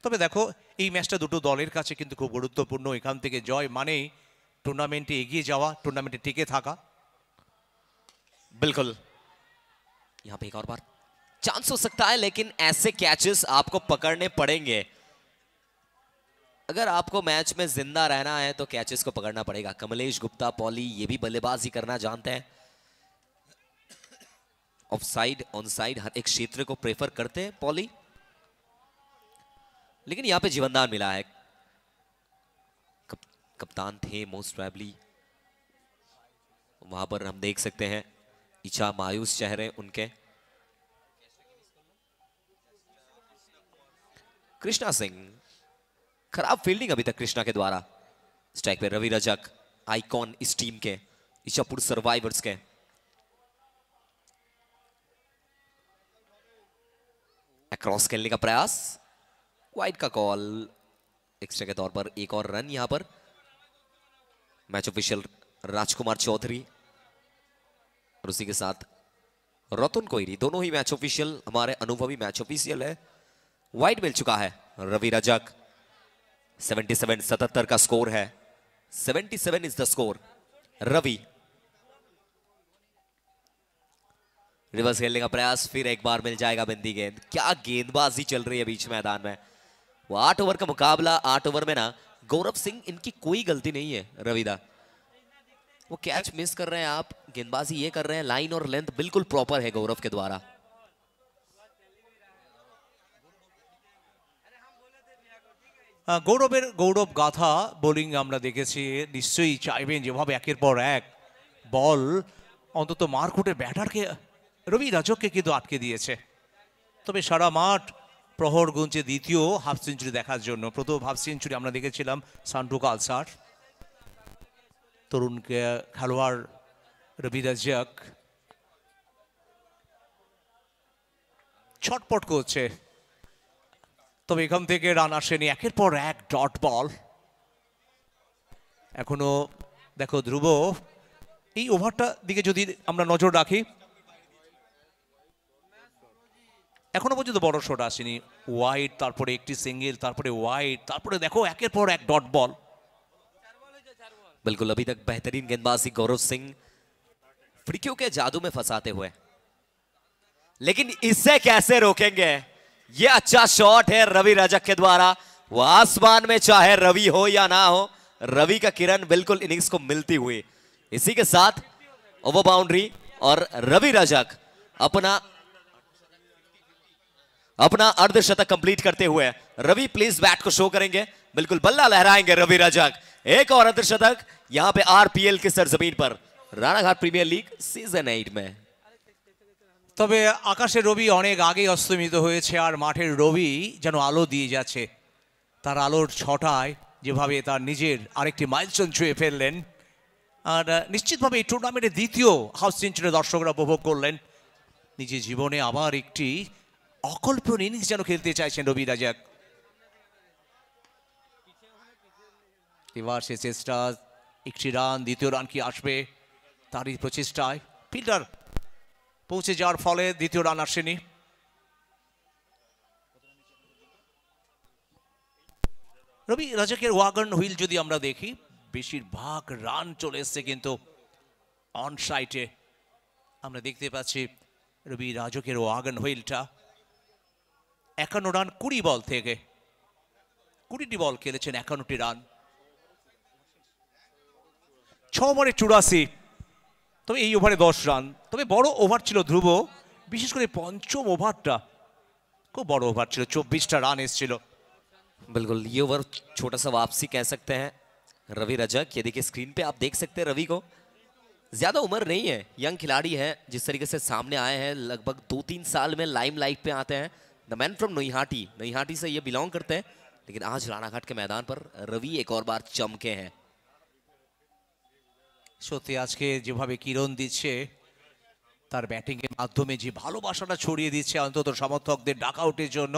তবে দেখো এই ম্যাচটা দুটো দলের কাছে কিন্তু খুব গুরুত্বপূর্ণ। এখান থেকে জয় মানেই টুর্নামেন্টে এগিয়ে যাওয়া, টুর্নামেন্টে টিকে থাকা। बिल्कुल, यहाँ पे एक और बार चांस हो सकता है, लेकिन ऐसे कैचेस आपको पकड़ने पड़ेंगे। अगर आपको मैच में जिंदा रहना है तो कैचेस को पकड़ना पड़ेगा। कमलेश गुप्ता, पॉली ये भी बल्लेबाजी करना जानते हैं। ऑफ साइड, ऑन साइड हर एक क्षेत्र को प्रेफर करते हैं पॉली, लेकिन यहां पे जीवनदान मिला है। कप्तान थे मोस्ट प्रोबेबली, वहां पर हम देख सकते हैं इच्छा मायूस चेहरे उनके। कृष्णा सिंह, खराब फील्डिंग अभी तक कृष्णा के द्वारा। स्ट्राइक पे रवि रजक, आइकॉन इस टीम के, इच्छापुर सर्वाइवर्स के। अक्रॉस खेलने का प्रयास, वाइड का कॉल, एक्स्ट्रा के तौर पर एक और रन यहां पर। मैच ऑफिशियल राजकुमार चौधरी और उसी के साथ रतन कोइरी, दोनों ही मैच ऑफिशियल हमारे अनुभवी मैच ऑफिशियल है। वाइड मिल चुका है रवि रजक। 77 का स्कोर है। 77 is the score. Ravi reverse खेलने का प्रयास, फिर एक बार मिल जाएगा बिंदी गेंद। क्या गेंदबाजी चल रही है बीच मैदान में। वो 8 ओवर का मुकाबला, 8 ओवर में ना गौरव सिंह, इनकी कोई गलती नहीं है रविदा। वो कैच मिस कर रहे हैं, आप गेंदबाजी ये कर रहे हैं, लाइन और लेंथ बिल्कुल प्रॉपर है गौरव के द्वारा। গৌরবের গৌরব গাথা বোলিং আমরা দেখেছি, নিশ্চয়ই চাইবেন যেভাবে একের পর এক বল অন্তত মারকুটে ব্যাটারকে রবি রাজককে কিন্তু আটকে দিয়েছে। তবে সারা মাঠ প্রহর গুনছে দ্বিতীয় হাফ সেঞ্চুরি দেখার জন্য। প্রথম হাফ সেঞ্চুরি আমরা দেখেছিলাম সান্টু কালসার, তরুণ খেলোয়াড় রবি রাজক ছটপট করছে, তবে এখান থেকে রান আসেনি। একের পর এক ডট বল। এখনো দেখো ধ্রুব, এই ওভারটা দিকে যদি আমরা নজর রাখি, এখনো পর্যন্ত বড় শট আসেনি। ওয়াইড, তারপরে একটি সিঙ্গেল, তারপরে ওয়াইড, তারপরে দেখো একের পর এক ডট বল। बिल्कुल अभी तक बेहतरीन गेंदबाजी गौरव सिंह, फ्रिक्यू के जादू में फंसाते हुए। लेकिन इसे कैसे रोकेंगे? ये अच्छा शॉट है रवि रजक के द्वारा। वो आसमान में चाहे रवि हो या ना हो, रवि का किरण बिल्कुल इनिंग्स को मिलती हुई। इसी के साथ ओवर बाउंड्री और रवि रजक अपना अर्धशतक कंप्लीट करते हुए। रवि प्लीज बैट को शो करेंगे, बिल्कुल बल्ला लहराएंगे रवि रजक। एक और अर्धशतक यहां पे आरपीएल की सरजमीन पर, राणाघाट प्रीमियर लीग सीजन 8 में। তবে আকাশের রবি অনেক আগেই অস্তমিত হয়েছে, আর মাঠের রবি যেন আলো দিয়ে যাচ্ছে। তার আলোর ছটায় যেভাবে তার নিজের আরেকটি মাইলস্টোন ছুঁয়ে ফেললেন, আর নিশ্চিতভাবে এই টুর্নামেন্টের দ্বিতীয় হাফ সেঞ্চুরি দর্শকরা উপভোগ করলেন। নিজের জীবনে আবার একটি অকল্পনীয় ইনিংস যেন খেলতে চাইছেন রবি রাজক। এবার সে চেষ্টা, একটি রান, দ্বিতীয় রান কি আসবে তারই প্রচেষ্টায়। ফিল্ডার পৌঁছে যাওয়ার ফলে দ্বিতীয় রান আসেনি। রবি রাজকের ওয়াগন হুইল যদি আমরা দেখি, বেশিরভাগ রান চলে এসছে কিন্তু অন সাইটে। আমরা দেখতে পাচ্ছি রবি রাজকের ওয়াগন হুইলটা 51 রান 20 বল থেকে, 20টি বল খেলেছেন, 51টি রান, 6 ওভারে 84। তবে এই ওভারে 10 রান। তবে বড় ওভার ছিল ধ্রুব, বিশেষ করে পঞ্চম ওভারটা খুব বড় ওভার ছিল, 24টা রান এসেছিল। बिल्कुल ये ओवर छोटा सा वापसी कह सकते हैं रवि रजक। ये देखिए स्क्रीन पे आप देख सकते हैं रवि को, ज्यादा उम्र नहीं है, यंग खिलाड़ी है। जिस तरीके से सामने आए हैं, लगभग 2-3 साल में लाइमलाइट पे आते हैं। द मैन फ्रॉम नईहाटी से ये बिलोंग करते हैं। लेकिन आज राणाघाट के मैदान पर रवि एक और बार चमके हैं। সত্যি আজকে যেভাবে কিরণ দিচ্ছে, তার ব্যাটিং এর মাধ্যমে যে ভালোবাসাটা ছড়িয়ে দিচ্ছে অন্তত সমর্থকদের ডাকআউটের জন্য।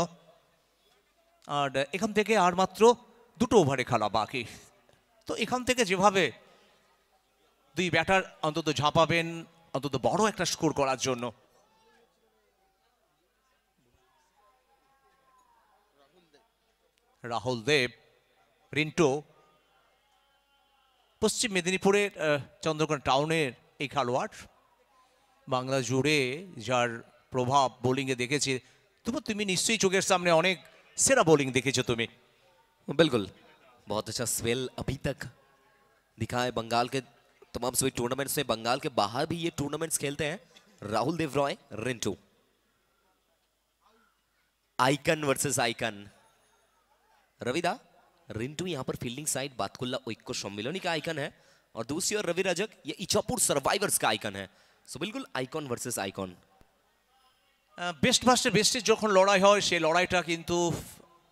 আর এখান থেকে আর মাত্র 2টো ওভারে খেলা বাকি। তো এখান থেকে যেভাবে দুই ব্যাটার অন্তত ঝাঁপাবেন অন্তত বড় একটা স্কোর করার জন্য। রাহুল দেব, রিন্টো, পশ্চিম মেদিনীপুরের চন্দ্রকোনা টাউনের এই খেলোয়াড়, বাংলা জুড়ে যার প্রভাব বোলিংয়ে দেখেছে। তুমি নিশ্চয়ই চোখের সামনে অনেক सेरा बॉलिंग देखी जो तुम्हें। बिल्कुल बहुत अच्छा स्पेल अभी तक दिखा है बंगाल के तमाम सभी टूर्नामेंट्स में। बंगाल के बाहर भी ये टूर्नामेंट्स खेलते हैं। Rahul Dev Roy, Rintu, icon versus icon. रविदा, रिंटू यहाँ पर फील्डिंग साइड बातकुल्ला ओइक्को सम्मिलनी का आइकन है, और दूसरी ओर रवि रजक ये इच्छापुर सर्वाइवर्स का आइकन है। सो बिल्कुल icon versus icon. Best versus বেস্টের যখন লড়াই হয়, সেই লড়াইটা কিন্তু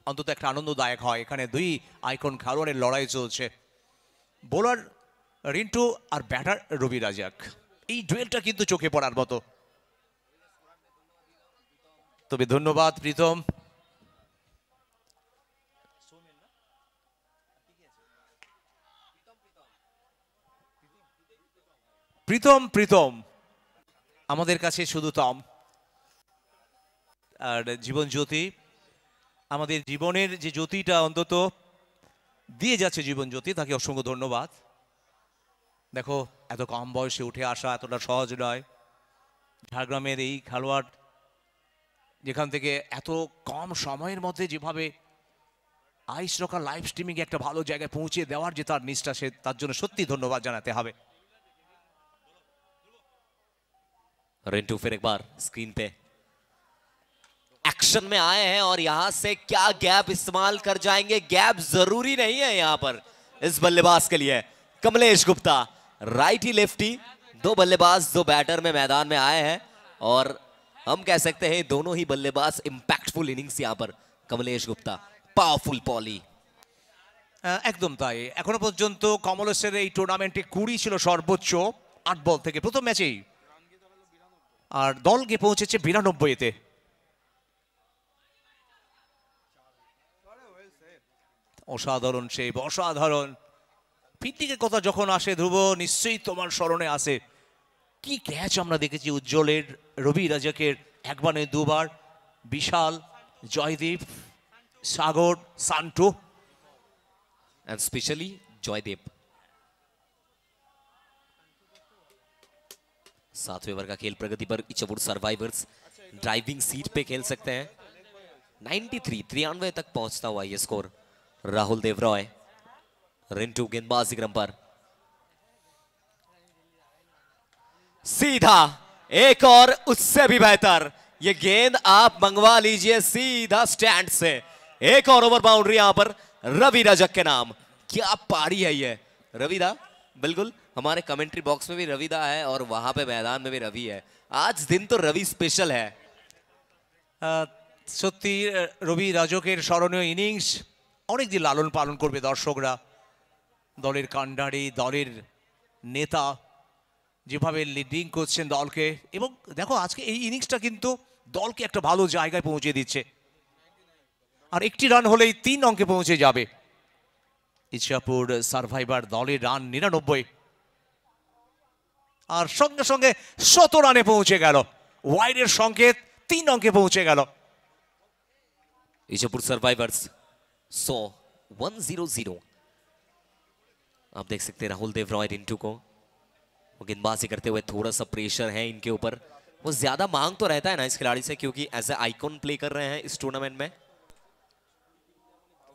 অন্তত একটা আনন্দদায়ক হয়। এখানে দুই আইকন খেলোয়াড়ের লড়াই চলছে, বোলার রিন্টু আর ব্যাটার রবি রাজক। এই ডুয়েলটা কিন্তু চোখে পড়ার মতো। তবে ধন্যবাদ প্রীতম। প্রীতম প্রীতম আমাদের কাছে শুধু তম, আর জীবন জ্যোতি আমাদের জীবনের যে জ্যোতিটা অন্তত দিয়ে যাচ্ছে জীবন জ্যোতি, তাকে অসংখ্য ধন্যবাদ। দেখো এত কম বয়সে উঠে আসা এতটা সহজ নয়। ঝাড়গ্রামের এই খেলোয়াড় যেখান থেকে এত কম সময়ের মধ্যে যেভাবে আইস রকার লাইভ স্ট্রিমিং একটা ভালো জায়গায় পৌঁছে দেওয়ার যে তার নিষ্ঠা, সে তার জন্য সত্যি ধন্যবাদ জানাতে হবে। रिंटू फिर एक बार स्क्रीन पे एक्शन में आए हैं और यहां से क्या गैप इस्तेमाल कर जाएंगे। गैप जरूरी नहीं है यहां पर इस बल्लेबाज के लिए। कमलेश गुप्ता राइटी लेफ्टी, दो बल्लेबाज दो बैटर में मैदान में आए हैं और हम कह सकते हैं दोनों ही बल्लेबाज इंपैक्टफुल इनिंग्स यहां पर। Kamlesh Gupta powerful poly. একদম তাই। এখনো পর্যন্ত কমলেশের এই টুর্নামেন্টে 20 ছিল সর্বোচ্চ 8 বল থেকে প্রথম ম্যাচেই, আর দল গিয়ে পৌঁছেছে 92-তে। অসাধারণ সেই অসাধারণ ফিল্ডিংয়ের কথা যখন আসে ধ্রুব, নিশ্চয়ই তোমার স্মরণে আসে কি ক্যাচ আমরা দেখেছি উজ্জ্বলের, রবি রাজাকের একবার নয় দুবার, বিশাল, জয়দীপ, সাগর, সান্টু एंड स्पेशली जॉयदेव। 7वें ओवर का खेल प्रगति पर इच्छापुर सर्वाइवर्स ड्राइविंग सीट पे खेल सकते हैं। 93 तक पहुंचता हुआ ये स्कोर। राहुल देवरॉय, रिंटू गेंदबाजी क्रम पर सीधा एक और उससे भी बेहतर ये गेंद आप मंगवा लीजिए सीधा स्टैंड से। एक और ओवर बाउंड्री यहां पर रवि रजक के नाम। क्या पारी है ये रविदा। बिल्कुल हमारे कमेंट्री बॉक्स में भी रविदा है और वहां पे मैदान में भी रवि है। आज दिन तो रवि स्पेशल है। সত্যি রবি রাজকের স্মরণীয় ইনিংস অনেকদিন লালন পালন করবে দর্শকরা। দলের কাণ্ডারি, দলের নেতা, যেভাবে লিডিং করছেন দলকে, এবং দেখো আজকে এই ইনিংসটা কিন্তু দলকে একটা ভালো জায়গায় পৌঁছে দিচ্ছে। আর একটি রান হলেই 3 অঙ্কে পৌঁছে যাবে। ইচ্ছাপুর সার্ভাইভার দলের রান 99, আর সঙ্গে সঙ্গে 100 রানে পৌঁছে গেল। ওয়াইডের সংকেত 3 অঙ্কে পৌঁছে গেল। इच्छापुर सर्वाइवर्स 100 आप देख सकते हैं राहुल देवरॉय रिंटू को वो गेंदबाजी करते हुए थोड़ा सा प्रेशर है इनके ऊपर। वो ज्यादा मांग तो रहता है ना इस खिलाड़ी से, क्योंकि एज ए आइकॉन प्ले कर रहे हैं इस टूर्नामेंट में।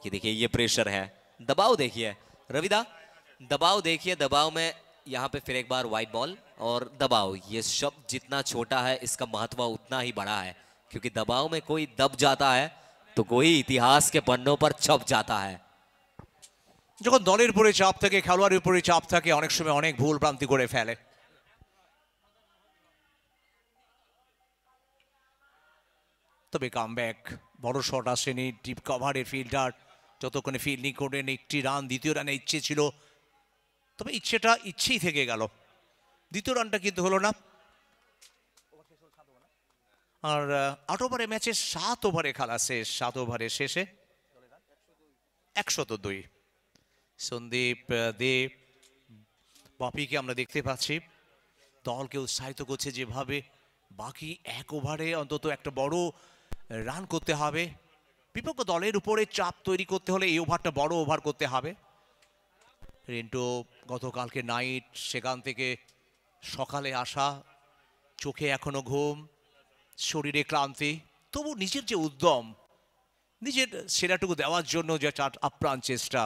ये देखिए ये प्रेशर है, दबाव देखिए रविदा, दबाव देखिए। दबाव में यहाँ पे फिर एक बार वाइड बॉल और दबाव, ये शब्द जितना छोटा है इसका महत्व उतना ही बड़ा है, क्योंकि दबाव में कोई दब जाता है तो कोई इतिहास के पन्नों पर छप जाता है। যখন দলের উপরে চাপ থাকে, খেলোয়াড়ের উপরে চাপ থাকে, অনেক সময় অনেক ভুল ভ্রান্তি করে ফেলে। তবে কামব্যাক, বড় শট আসেনি, ডিপ কভারের ফিল্ডার যতক্ষণে ফিল্ডিং করেন, একটি রান, দ্বিতীয় রানে ইচ্ছে ছিল, তবে ইচ্ছেটা ইচ্ছেই থেকে গেল। দ্বিতীয় রানটা কিন্তু হলো না। আর 8 ওভারে ম্যাচে 7 ওভারে খেলা শেষ। 7 ওভারের শেষে 102। সন্দীপ দে বাপিকে আমরা দেখতে পাচ্ছি দলকে উৎসাহিত করছে যেভাবে, বাকি 1 ওভারে অন্তত একটা বড় রান করতে হবে। বিপক্ষ দলের উপরে চাপ তৈরি করতে হলে এই ওভারটা বড় ওভার করতে হবে। রিন্টু গতকালকে নাইট, সেখান থেকে সকালে আসা, চোখে এখনো ঘুম, শরীরে ক্লান্তি, তবু নিজের যে উদ্যম, নিজের সেরাটুকু দেওয়ার জন্য যে আপ্রাণ চেষ্টা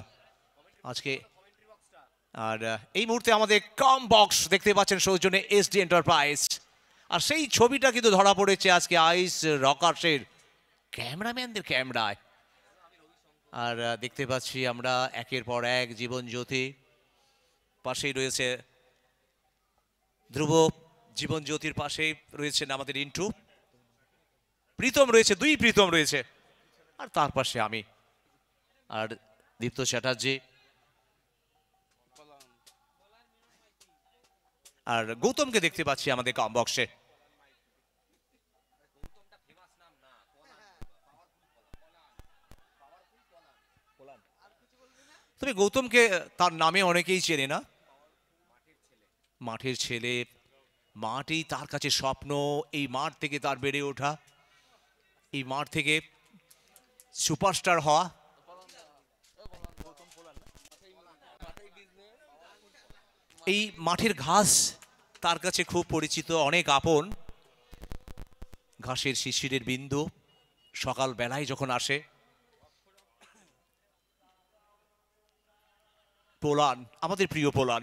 আজকে। আর এই মুহূর্তে আমাদের কম বক্স দেখতে পাচ্ছেন সৌজন্যে এসডি এন্টারপ্রাইজ, আর সেই ছবিটা কিন্তু ধরা পড়েছে আজকে আইস রকার্সের ক্যামেরাম্যানদের ক্যামেরায়। আর দেখতে পাচ্ছি আমরা একের পর এক জীবন জ্যোতি, পাশেই রয়েছে ধ্রুব, জীবন জ্যোতির পাশেই রয়েছেন আমাদের ইন্টু, প্রীতম রয়েছে, 2 প্রীতম রয়েছে, আর তার পাশে আমি আর দীপ্ত চ্যাটার্জি, আর গৌতমকে দেখতে পাচ্ছি আমাদের কম বক্সে। তবে গৌতমকে তার নামে অনেকেই চেনে না। মাঠের ছেলে, মাঠই তার কাছে স্বপ্ন, এই মাঠ থেকে তার বেড়ে ওঠা, এই মাঠ থেকে সুপারস্টার হওয়া। এই মাঠের ঘাস তার কাছে খুব পরিচিত, অনেক আপন। ঘাসের শিশিরের বিন্দু সকাল বেলায় যখন আসে, পোলান, আমাদের প্রিয় পোলান।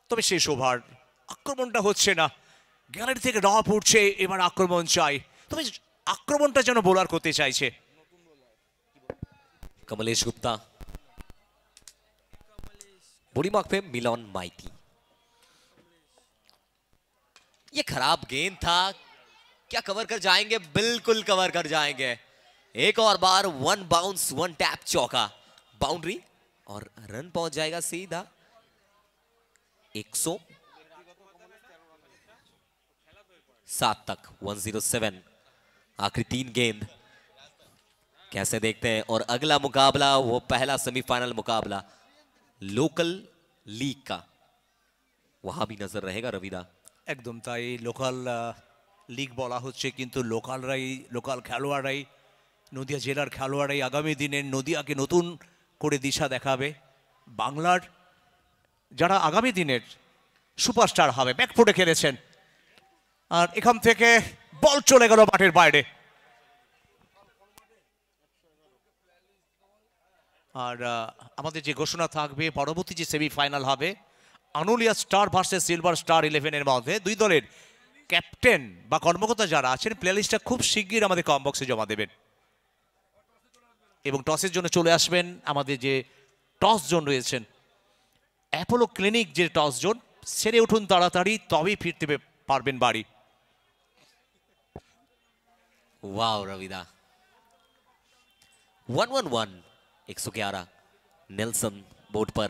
তবে শেষ ওভার, আক্রমণটা হচ্ছে না, গ্যালারি থেকে ডপ উঠছে, এবার আক্রমণ চাই, তবে আক্রমণটা যেন বোলার করতে চাইছে। कमलेश गुप्ता, बॉडी मार्क पे मिलन माइती। ये खराब गेंद था, क्या कवर कर जाएंगे? बिल्कुल कवर कर जाएंगे। एक और बार वन बाउंस वन टैप चौका, बाउंड्री और रन पहुंच जाएगा सीधा 107 तक, 107। आखिरी 3 गेंद कैसे देखते हैं। और अगला मुकाबला वो पहला सेमीफाइनल मुकाबला लोकल लीग का, वहां भी नजर रहेगा रविदा। একদম তাই, লোকাল লিগ বলা হচ্ছে, কিন্তু লোকাল খেলোয়াড়রাই, নদিয়া জেলার খেলোয়াড়রাই আগামী দিনের নদিয়াকে নতুন করে দিশা দেখাবে। বাংলার যারা আগামী দিনের সুপারস্টার হবে, ব্যাকফুটে খেলেছেন, আর এখান থেকে বল চলে গেল মাঠের বাইরে। আর আমাদের যে ঘোষণা থাকবে, পরবর্তী যে সেমিফাইনাল হবে Anulia star versus silver star 11-এর মধ্যে, দুই দলের ক্যাপ্টেন বা কর্মকর্তা যারা আছেন প্লেলিস্টটা খুব শিগগির আমাদের কম বক্সে জমা দেবেন এবং টসের জন্য চলে আসবেন। আমাদের যে টস জোন রয়েছেন, অ্যাপোলো ক্লিনিক যে টস জোন, সেরে উঠুন তাড়াতাড়ি, তবেই ফিরতে পারবেন বাড়ি। वाह रविदा, 111 111 नेल्सन बोर्ड पर।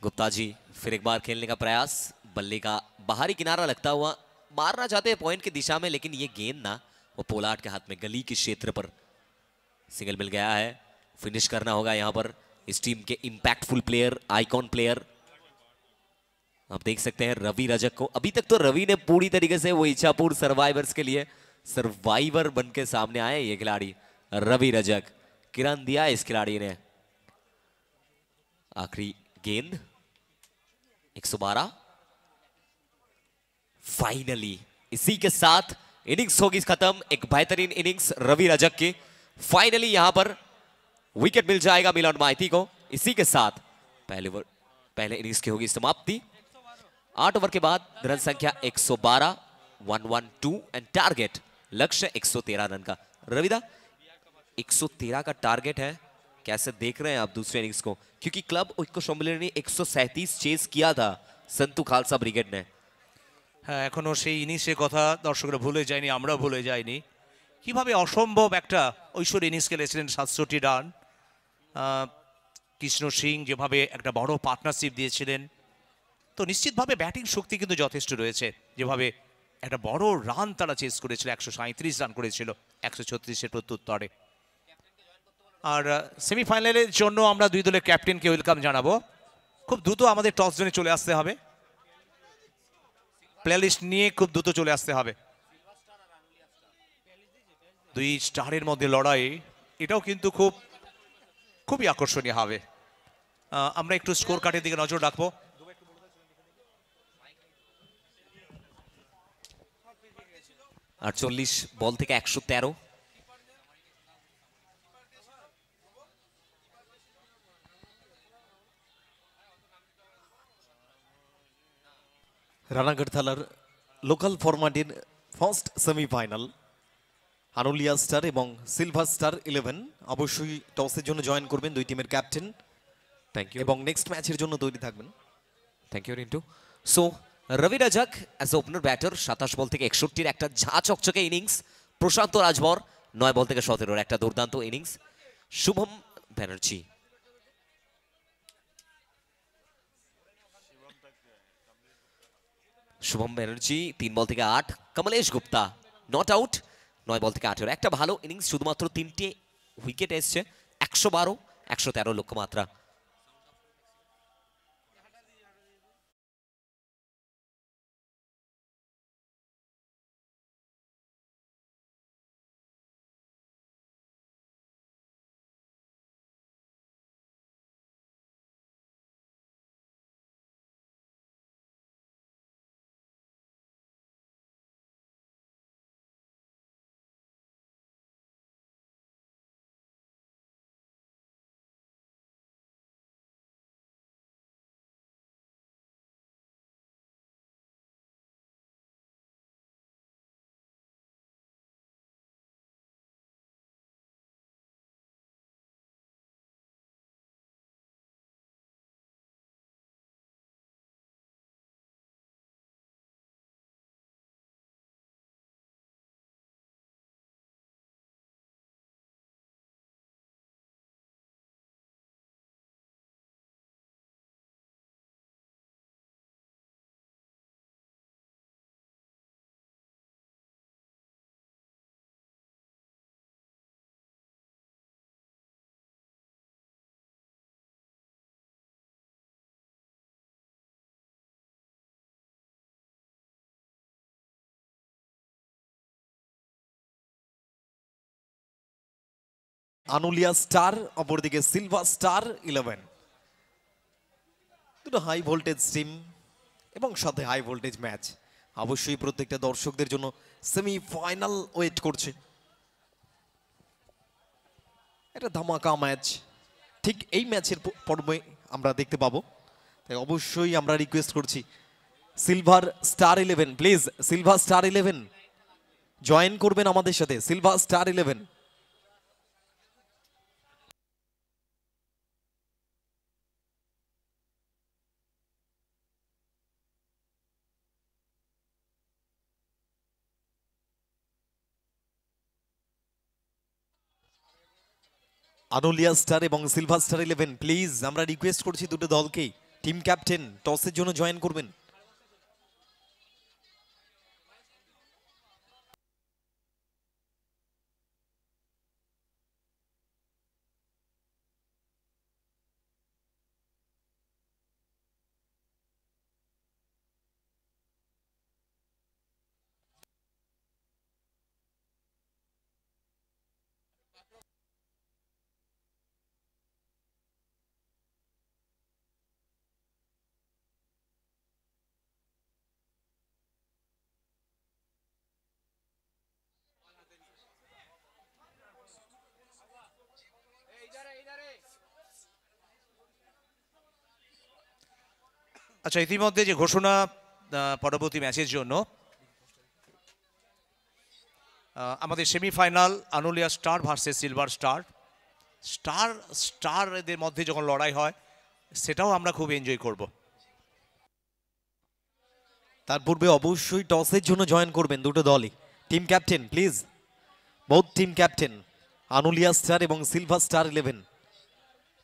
गुप्ता जी फिर एक बार खेलने का प्रयास, बल्ले का बाहरी किनारा लगता हुआ मारना चाहते हैं पॉइंट की दिशा में, लेकिन ये गेंद ना वो पोलार्ड के हाथ में, गली के क्षेत्र पर सिंगल मिल गया है। फिनिश करना होगा यहां पर इस टीम के इंपैक्टफुल प्लेयर, आइकॉन प्लेयर। आप देख सकते हैं रवि रजक को, अभी तक तो रवि ने पूरी तरीके से वो इच्छापुर सर्वाइवर्स के लिए सर्वाइवर बन के सामने आए ये खिलाड़ी रवि रजक। किरण दिया इस खिलाड़ी ने। आखिरी गेंद 112। फाइनली इसी के साथ इनिंग्स होगी खत्म, एक बेहतरीन इनिंग्स रवि रजक की। फाइनली यहां पर विकेट मिल जाएगा मिलन माइती को। इसी के साथ पहले इनिंग्स की होगी समाप्ति। 8 ओवर के बाद रन संख्या 112, 112 एंड टारगेट लक्ष्य 113 रन का। रविदा 113 का टारगेट है, कैसे देख रहे हैं आप दूसरे इनिंग्स को? क्योंकि क्लब ঐক্য সম্মেলনে 137 চেস किया था সন্তু খালসা ব্রিগেড ने। হ্যাঁ, এখনো সেই ইনিংসের কথা দর্শকরা ভুলে যায়নি, আমরা ভুলে যাইনি। কিভাবে অসম্ভব একটা ঐশ্বর ইনিংস খেলেছিলেন, 67 রান। কৃষ্ণ সিং যেভাবে একটা বড় পার্টনারশিপ দিয়েছিলেন, তো নিশ্চিতভাবে ব্যাটিং শক্তি কিন্তু যথেষ্ট রয়েছে। যেভাবে একটা বড় রান তারা চেস করেছিল, 137 রান করেছিল 136-এর প্রত্যুত্তরে। আর সেমিফাইনালের জন্য আমরা দুই দলের ক্যাপ্টেনকে ওয়েলকাম জানাবো। খুব দ্রুত আমাদের টস জোনে চলে আসতে হবে, প্লেলিস্ট নিয়ে খুব দ্রুত চলে আসতে হবে। দুই স্টারের মধ্যে লড়াই, এটাও কিন্তু খুবই আকর্ষণীয় হবে। আমরা একটু স্কোর কার্ডের দিকে নজর রাখবো। 48 বল থেকে 113। রানাঘাট থালার লোকাল ফরম্যাটের ফার্স্ট সেমিফাইনাল আনুলিয়া স্টার এবং সিলভার স্টার 11 অবশ্যই টসের জন্য জয়েন করবেন দুই টিমের ক্যাপ্টেন। থ্যাংক ইউ এবং নেক্সট ম্যাচের জন্য তৈরি থাকবেন। Thank you Rintu. So Rabi Razak as a opener batter 27 বল থেকে 61-র একটা ঝাঁ চকচকে ইনিংস। প্রশান্ত রাজভর 9 বল থেকে 17-র একটা দুর্দান্ত ইনিংস। শুভম ব্যানার্জি শুভম ব্যানার্জি 3 বল থেকে 8। কমলেশ গুপ্তা নট আউট 9 বল থেকে 18। একটা ভালো ইনিংস, শুধুমাত্র 3টে উইকেট এসছে, 112 113 লক্ষ্যমাত্রা। আনুলিয়া স্টার, অপরদিকে সিলভার স্টার 11। দুটো হাই ভোল্টেজ টিম এবং সাথে হাই ভোল্টেজ ম্যাচ। অবশ্যই প্রত্যেকটা দর্শকদের জন্য সেমিফাইনাল ওয়েট করছে। এটা ধামাকা ম্যাচ, ঠিক এই ম্যাচের পর্বে আমরা দেখতে পাবো। তাই অবশ্যই আমরা রিকোয়েস্ট করছি silver star 11, please silver star 11 join করবেন আমাদের সাথে। Silver star 11। আনুলিয়া স্টার এবং সিলভার স্টার 11, প্লিজ আমরা রিকোয়েস্ট করছি দুটো দলকেই, টিম ক্যাপ্টেন টসের জন্য জয়েন করবেন। আচ্ছা, ইতিমধ্যে যে ঘোষণা পরবর্তী ম্যাচের জন্য, আমাদের semifinal Anulia star versus silver star. Star star এদের মধ্যে যখন লড়াই হয় সেটাও আমরা খুব এনজয় করব। তার পূর্বে অবশ্যই টসের জন্য জয়েন করবেন দুটো দলই। Team captain please, both team captain Anulia star এবং সিলভার স্টার 11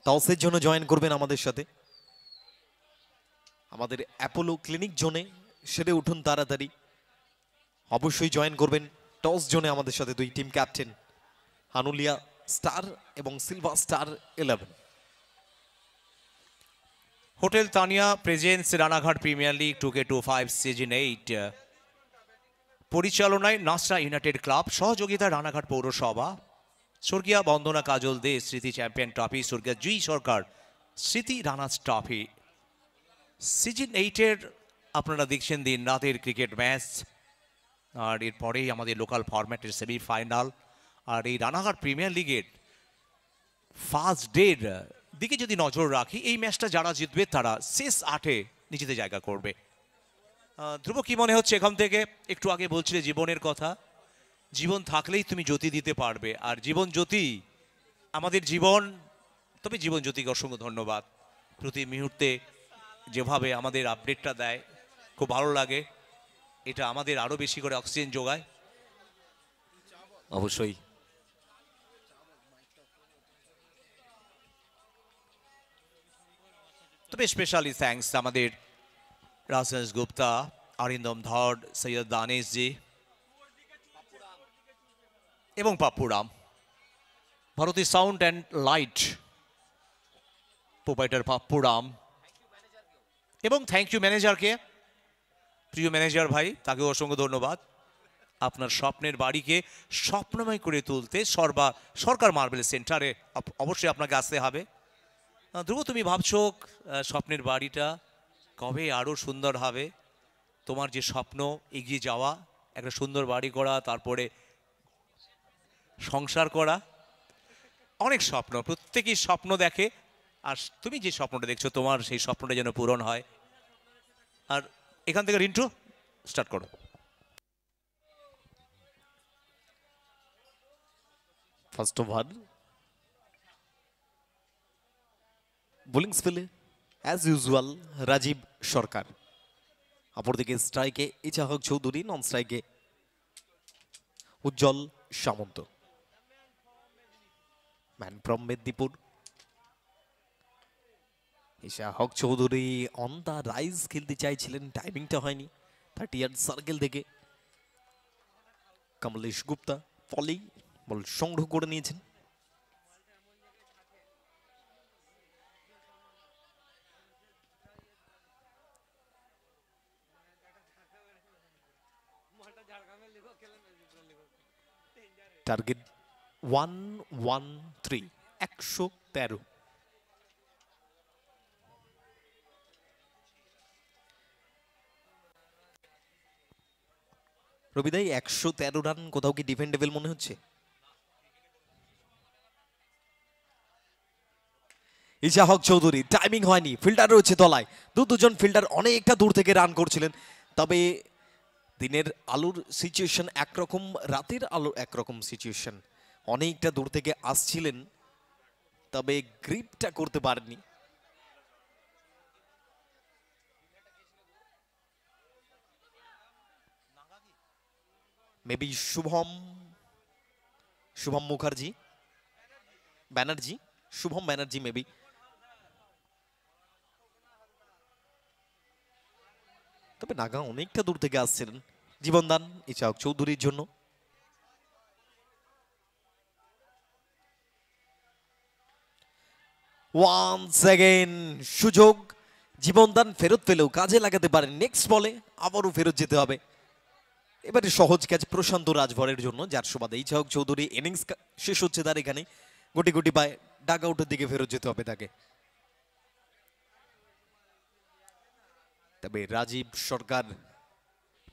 টসের জন্য জয়েন করবেন আমাদের সাথে। আমাদের অ্যাপোলো ক্লিনিক জোনে সেরে উঠুন তাড়াতাড়ি, অবশ্যই জয়েন করবেন টস জোনে আমাদের সাথে দুই টিম ক্যাপ্টেন আনুলিয়া স্টার এবং silver star 11। Hotel Tania presence Ranaghat premier league 2K25 season 8, পরিচালনায় নাসরা ইউনাইটেড ক্লাব, সহযোগিতা রানাঘাট পৌরসভা, স্বর্গীয়া বন্দনা কাজল দে স্মৃতি চ্যাম্পিয়ন ট্রফি, স্বর্গীয় জি সরকার স্মৃতি রানার্স ট্রফি। সিজন 8-এর আপনারা দেখছেন দিন রাতের ক্রিকেট ম্যাচ, আর এরপরেই আমাদের লোকাল ফরম্যাটের সেমিফাইনাল। আর এই রানাঘাট প্রিমিয়ার লিগের ফার্স্ট ডের দিকে যদি নজর রাখি, এই ম্যাচটা যারা জিতবে তারা শেষ 8-এ নিজেদের জায়গা করবে। ধ্রুব, কি মনে হচ্ছে এখান থেকে? একটু আগে বলছিলে জীবনের কথা, জীবন থাকলেই তুমি জ্যোতি দিতে পারবে, আর জীবন জ্যোতি আমাদের জীবন। তবে জীবন জ্যোতিকে অসংখ্য ধন্যবাদ, প্রতি মুহূর্তে যেভাবে আমাদের আপডেটটা দেয়, খুব ভালো লাগে। এটা আমাদের আরও বেশি করে অক্সিজেন যোগায়। অবশ্যই। তবে স্পেশালি থ্যাঙ্কস আমাদের রাজেশ গুপ্তা, অরিন্দম ধর, সৈয়দ দানেশ জি এবং Pappuram, Bharati sound and light proprietor Pappuram, এবং থ্যাংক ইউ ম্যানেজারকে, প্রিয় ম্যানেজার ভাই, তাকেও অসংখ্য ধন্যবাদ। আপনার স্বপ্নের বাড়িকে স্বপ্নময় করে তুলতে সরকার মার্বেল সেন্টারে অবশ্যই আপনাকে আসতে হবে। ধ্রুব, তুমি ভাবছো স্বপ্নের বাড়িটা কবে আরও সুন্দর হবে? তোমার যে স্বপ্ন এগিয়ে যাওয়া, একটা সুন্দর বাড়ি করা, তারপরে সংসার করা, অনেক স্বপ্ন, প্রত্যেকেই স্বপ্ন দেখে। আর তুমি যে স্বপ্নটা দেখছো, তোমার সেই স্বপ্নটা যেন পূরণ হয়। আর এখান থেকে রিন্টু স্টার্ট করো। ফার্স্ট ওভার বোলিং স্পেলে অ্যাজ ইউজুয়াল রাজীব সরকার, অপরদিকে স্ট্রাইকে ইচাহক চৌধুরী, নন স্ট্রাইকে Ujjwal Samanta. Man from Medinipur Ishaq Chowdhury on the rise খেলতে চাইছিলেন, টাইমিংটা হয়নি। 30 ইয়ার্ড সার্কেল থেকে কমলেশ গুপ্তা ফলি বল সংগ্রহ করে নিয়েছেন। টার্গেট 113, 113। রবিদাই 113 রান কোথাও কি ডিফেন্ডেবল মনে হচ্ছে? ইশাহক চৌধুরী টাইমিং হয়নি, ফিল্ডার রয়েছে তলায়, দুজন ফিল্ডার অনেকটা দূর থেকে রান করছিলেন। তবে দিনের আলোর সিচুয়েশন একরকম, রাতের আলোর একরকম সিচুয়েশন, অনেকটা দূর থেকে আসছিলেন তবে গ্রিপটা করতে পারেননি। Maybe Shubham Mukherjee, Banerjee, Shubham Banerjee maybe. তবে নাগা অনেকটা দূর থেকে আসছিলেন। জীবনদান ইশাহক চৌধুরীর জন্য। ওয়ান্স অ্যাগেন সুযোগ, জীবনদান ফেরত পেলেও কাজে লাগাতে পারেন। নেক্সট বলে আবারও ফেরত যেতে হবে। এবারে সহজ ক্যাচ প্রশান্ত রাজভরের জন্য, যার সুবাদে ইশাহক চৌধুরী ইনিংস শেষ হচ্ছে তার এখানে। গুটি গুটি পায় ডাগ আউটের দিকে ফেরত যেতে হবে তাকে। তবে রাজীব সরকার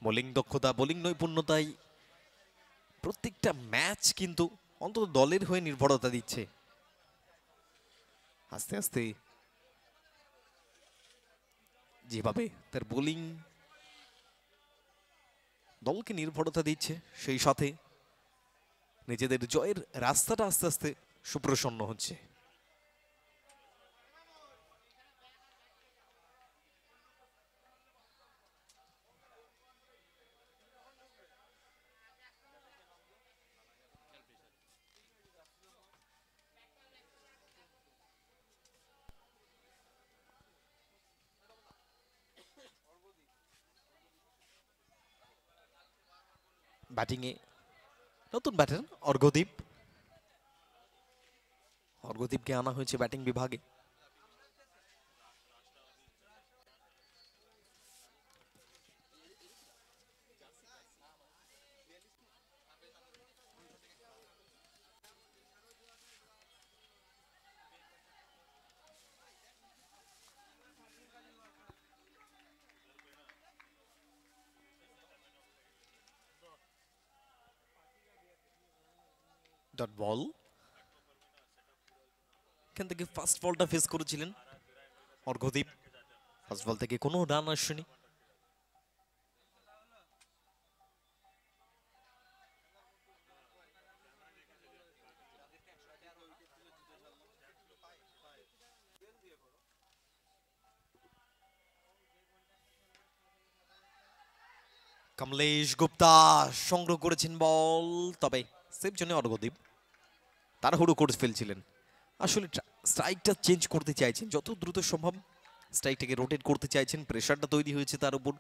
বোলিং দক্ষতা, বোলিং নৈপুণ্যতায় প্রত্যেকটা ম্যাচ কিন্তু অন্তত দলের হয়ে নির্ভরতা দিচ্ছে। আস্তে আস্তে যেভাবে তার বোলিং দলকে নির্ভরতা দিচ্ছে, সেই সাথে নিজেদের জয়ের রাস্তাটা আস্তে আস্তে সুপ্রসন্ন হচ্ছে। ব্যাটিংয়ে নতুন ব্যাটার অর্ঘদীপকে আনা হয়েছে ব্যাটিং বিভাগে। ডট বল, এখান থেকে ফার্স্ট বলটা ফেস করেছিলেন অর্ঘদীপ। ফার্স্ট বল থেকে কোনো রান আসেনি। কমলেশ গুপ্তা সংগ্রহ করেছেন বল, তবে সেফ জন্য অর্ঘদীপ তাড়াহুড়ো করে ফেলছিলেন। আসলে স্ট্রাইকটা চেঞ্জ করতে চাইছেন, যত দ্রুত সম্ভব স্ট্রাইকটাকে রোটেট করতে চাইছেন। প্রেশারটা তৈরি হয়েছে তার উপর।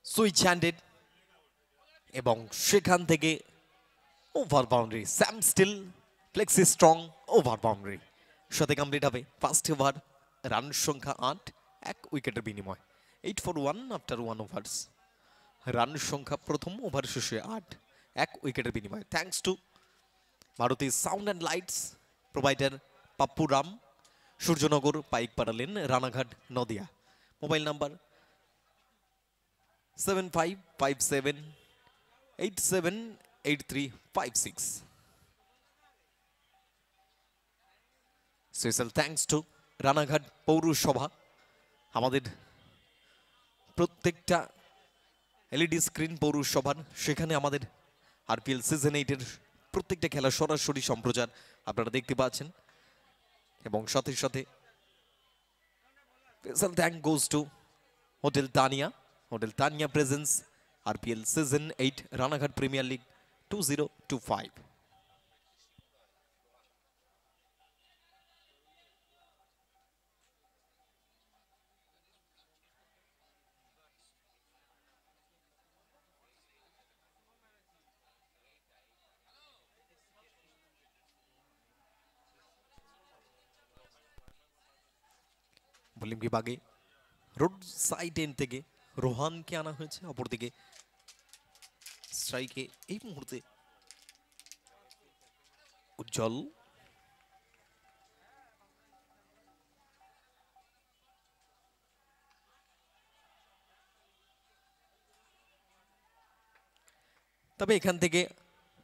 সুইচ হ্যান্ডেড এবং সেখান থেকে over boundary. Sam Steel flexi strong over boundary সাথে কমপ্লিট হবে ফার্স্ট ওভার। রান সংখ্যা 8, 1 উইকেটের বিনিময়। 8 for 1 আফটার 1 ওভার্স। রান সংখ্যা প্রথম ওভার শেষে 8, 1 উইকেটের বিনিময়। Thanks to Maruti sound and lights provider Pappu Ram, Suryanagar, Paikpara lane, Ranaghat, Nadia. Mobile number 7557878356। Special thanks two Ranaghat পৌরসভা, আমাদের প্রত্যেকটা এলইডি স্ক্রিন পৌরসভার, সেখানে আমাদের আরপিএল সিজন 8-এর প্রত্যেকটা খেলা সরাসরি সম্প্রচার আপনারা দেখতে পাচ্ছেন। এবং সাথে সাথে special thank goes to hotel Tania presence RPL season 8 Ranaghat premier league 2025। Bowling বিভাগে রোড সাইড এন্ড থেকে রোহানকে আনা হয়েছে, অপরদিকে স্ট্রাইকে এই মুহূর্তে উজ্জ্বল। তবে এখান থেকে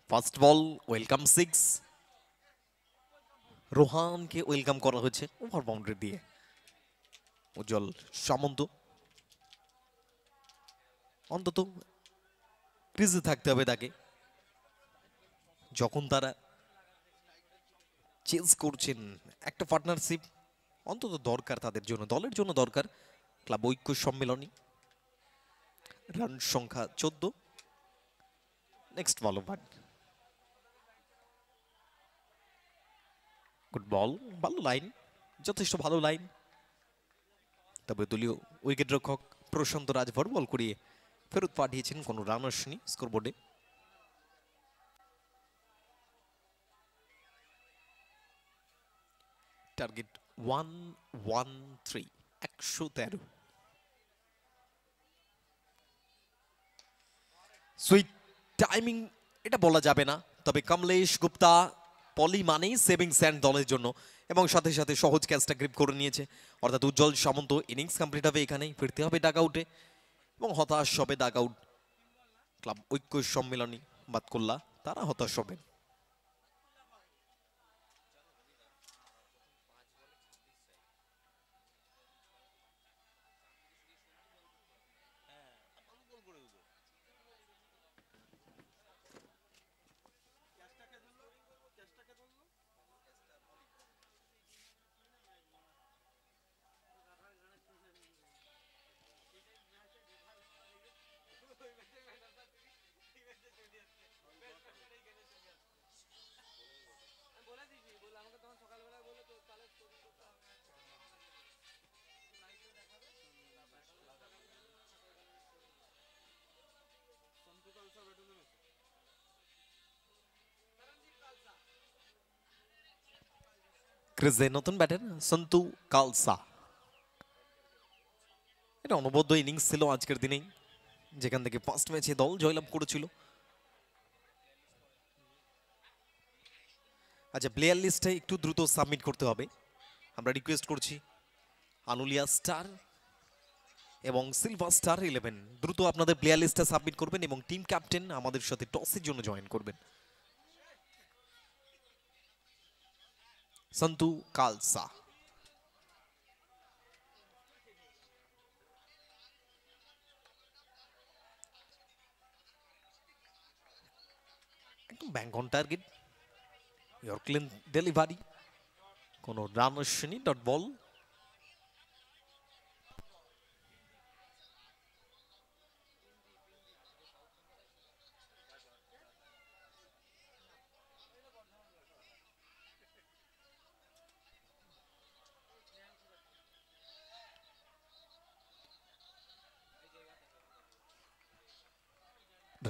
ফার্স্ট বল ওয়েলকাম 6, রোহানকে ওয়েলকাম করা হয়েছে ওভার বাউন্ডারি দিয়ে। উজ্জ্বল সামন্ত অন্তত ক্রিজে থাকতে হবে তাকে, যখন তারা চেঞ্জ করছেন একটা পার্টনারশিপ অন্তত দরকার তাদের জন্য, দলের জন্য দরকার। ক্লাব ঐক্য সম্মেলনী, রান সংখ্যা 14। নেক্সট বল ওভার, গুড বল, ভালো লাইন, যথেষ্ট ভালো লাইন। তবে দলীয় উইকেট রক্ষক প্রশান্ত রাজভর বল করিয়ে ফেরত পাঠিয়েছেন, কোনো রান আসেনি স্কোরবোর্ডে। টার্গেট 113, 113। সুইট টাইমিং এটা বলা যাবে না, তবে কমলেশ গুপ্তা পলি মানেই সেভিং স্যান্ড দলের জন্য, এবং সাথে সাথে সহজ ক্যাচটা গ্রিপ করে নিয়েছে। অর্থাৎ উজ্জ্বল সামন্ত ইনিংস কমপ্লিট হবে এখানেই, ফিরতে হবে ডাগ আউটে এবং হতাশ হবে ডাগ আউট। ক্লাব ঐক্য সম্মেলনী বাতকুল্লা তারা হতাশ হবেন। ক্রিজে নতুন ব্যাটার সন্তু কালসা। এটা অনবদ্য ইনিংস ছিল আজকের দিনেই, যেখান থেকে ফার্স্ট ম্যাচে দল জয়লাভ করেছিল। আচ্ছা, প্লেয়ার লিস্টে একটু দ্রুত সাবমিট করতে হবে, আমরা রিকোয়েস্ট করছি। আনুলিয়া স্টার এবং সিলভার স্টার 11 দ্রুত আপনাদের প্লেয়ার লিস্টটা সাবমিট করবেন এবং টিম ক্যাপ্টেন আমাদের সাথে টসের জন্য জয়েন করবেন। সন্তু কালসা, একদম ব্যাঙ্ক অন টার্গেট, ইয়র্কলেন ডেলিভারি, কোনো রান আসেনি, ডট বল।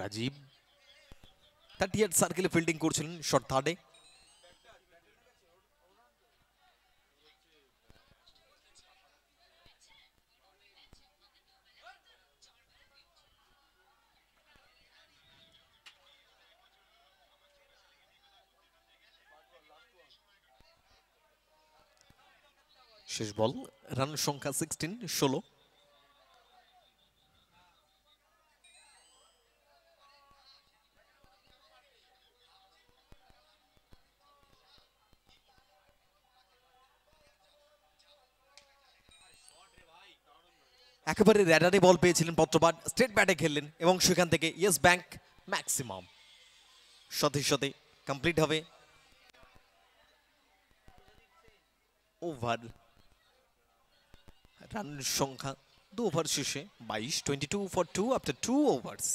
রাজীব 38 সার্কেলে ফিল্ডিং করছিলেন, শট থার্ডে। শেষ বল, রান সংখ্যা 16। একেবারে র্যাডারে বল পেয়েছিলেন পত্রপাঠ, স্ট্রেট ব্যাটে খেললেন এবং সেখান থেকে ইয়েস ব্যাংক ম্যাক্সিমাম। সাথে সাথে কমপ্লিট হবে ওভার। রান সংখ্যা 2 ওভার শেষে 22, 22 for 2 after 2 overs।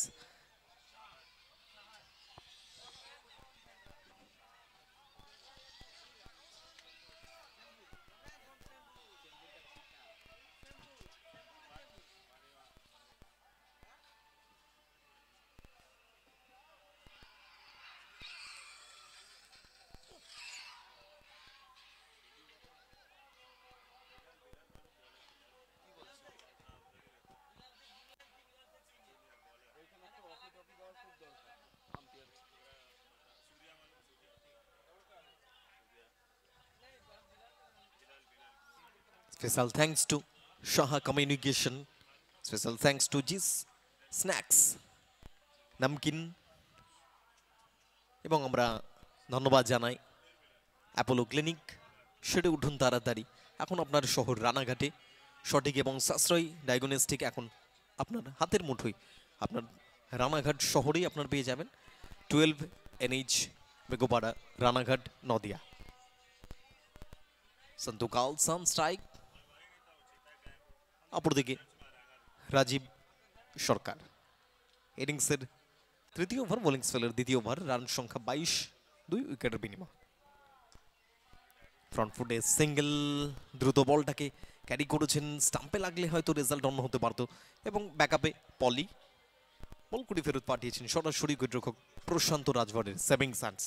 Special thanks to Saha communication, special thanks to Jis snacks, নামকিন, এবং আমরা ধন্যবাদ জানাই অ্যাপোলো ক্লিনিক। সেরে উঠুন তাড়াতাড়ি, এখন আপনার শহর রানাঘাটে সঠিক এবং সাশ্রয়ী ডায়াগনস্টিক এখন আপনার হাতের মুঠোয়। আপনার রানাঘাট শহরেই আপনার পেয়ে যাবেন 12 NH বেগোপাড়া, রানাঘাট, নদিয়া। সন্তুকাল সান স্ট্রাইক, অপরদিকে রাজীব সরকার। ইনিংসের তৃতীয় ওভার, বোলিং স্পেলের দ্বিতীয় ওভার, রান সংখ্যা 22, 2 উইকেটের বিনিময়। ফ্রন্ট ফুটে সিঙ্গেল, দ্রুত বলটাকে ক্যারি করেছেন, স্টাম্পে লাগলে হয়তো রেজাল্ট অন্য হতে পারতো, এবং ব্যাকআপে পলি বল কুড়ি ফেরত পাঠিয়েছেন সরাসরি উইকেটরক্ষক প্রশান্ত রাজভরের সেভিং চান্স।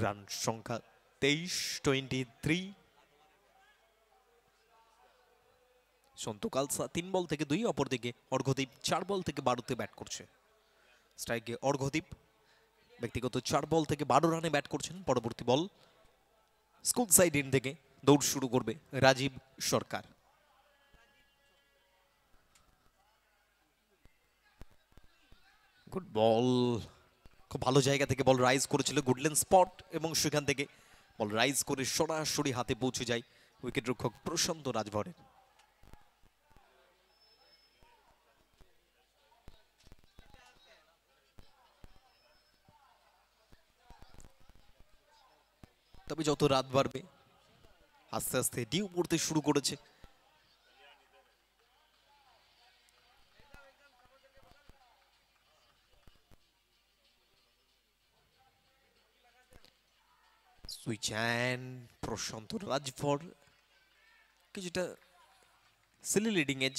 রান সংখ্যা 23, 23। সন্তু কালসা 3 বল থেকে 2, অপরদিকে অর্ঘদীপ 4 বল থেকে 12তে ব্যাট করছে। স্ট্রাইকে অর্ঘদীপ ব্যক্তিগত 4 বল থেকে 12 রানে ব্যাট করছেন। পরবর্তী বল স্কুল সাইড এন্ড থেকে দৌড় শুরু করবে রাজীব সরকার। গুড বল, খুব ভালো জায়গা থেকে বল রাইজ করেছিল, গুডল্যান্ড স্পট, এবং সেখান থেকে বল রাইজ করে সরাসরি হাতে পৌঁছে যায় উইকেট রক্ষক প্রশান্ত রাজভরের। তবে যত রাত বাড়বে আস্তে আস্তে ডিউ পড়তে শুরু করেছে। সুইচ অ্যান্ড প্রশান্ত রাজভর কিছুটা সিলি লিডিং এজ,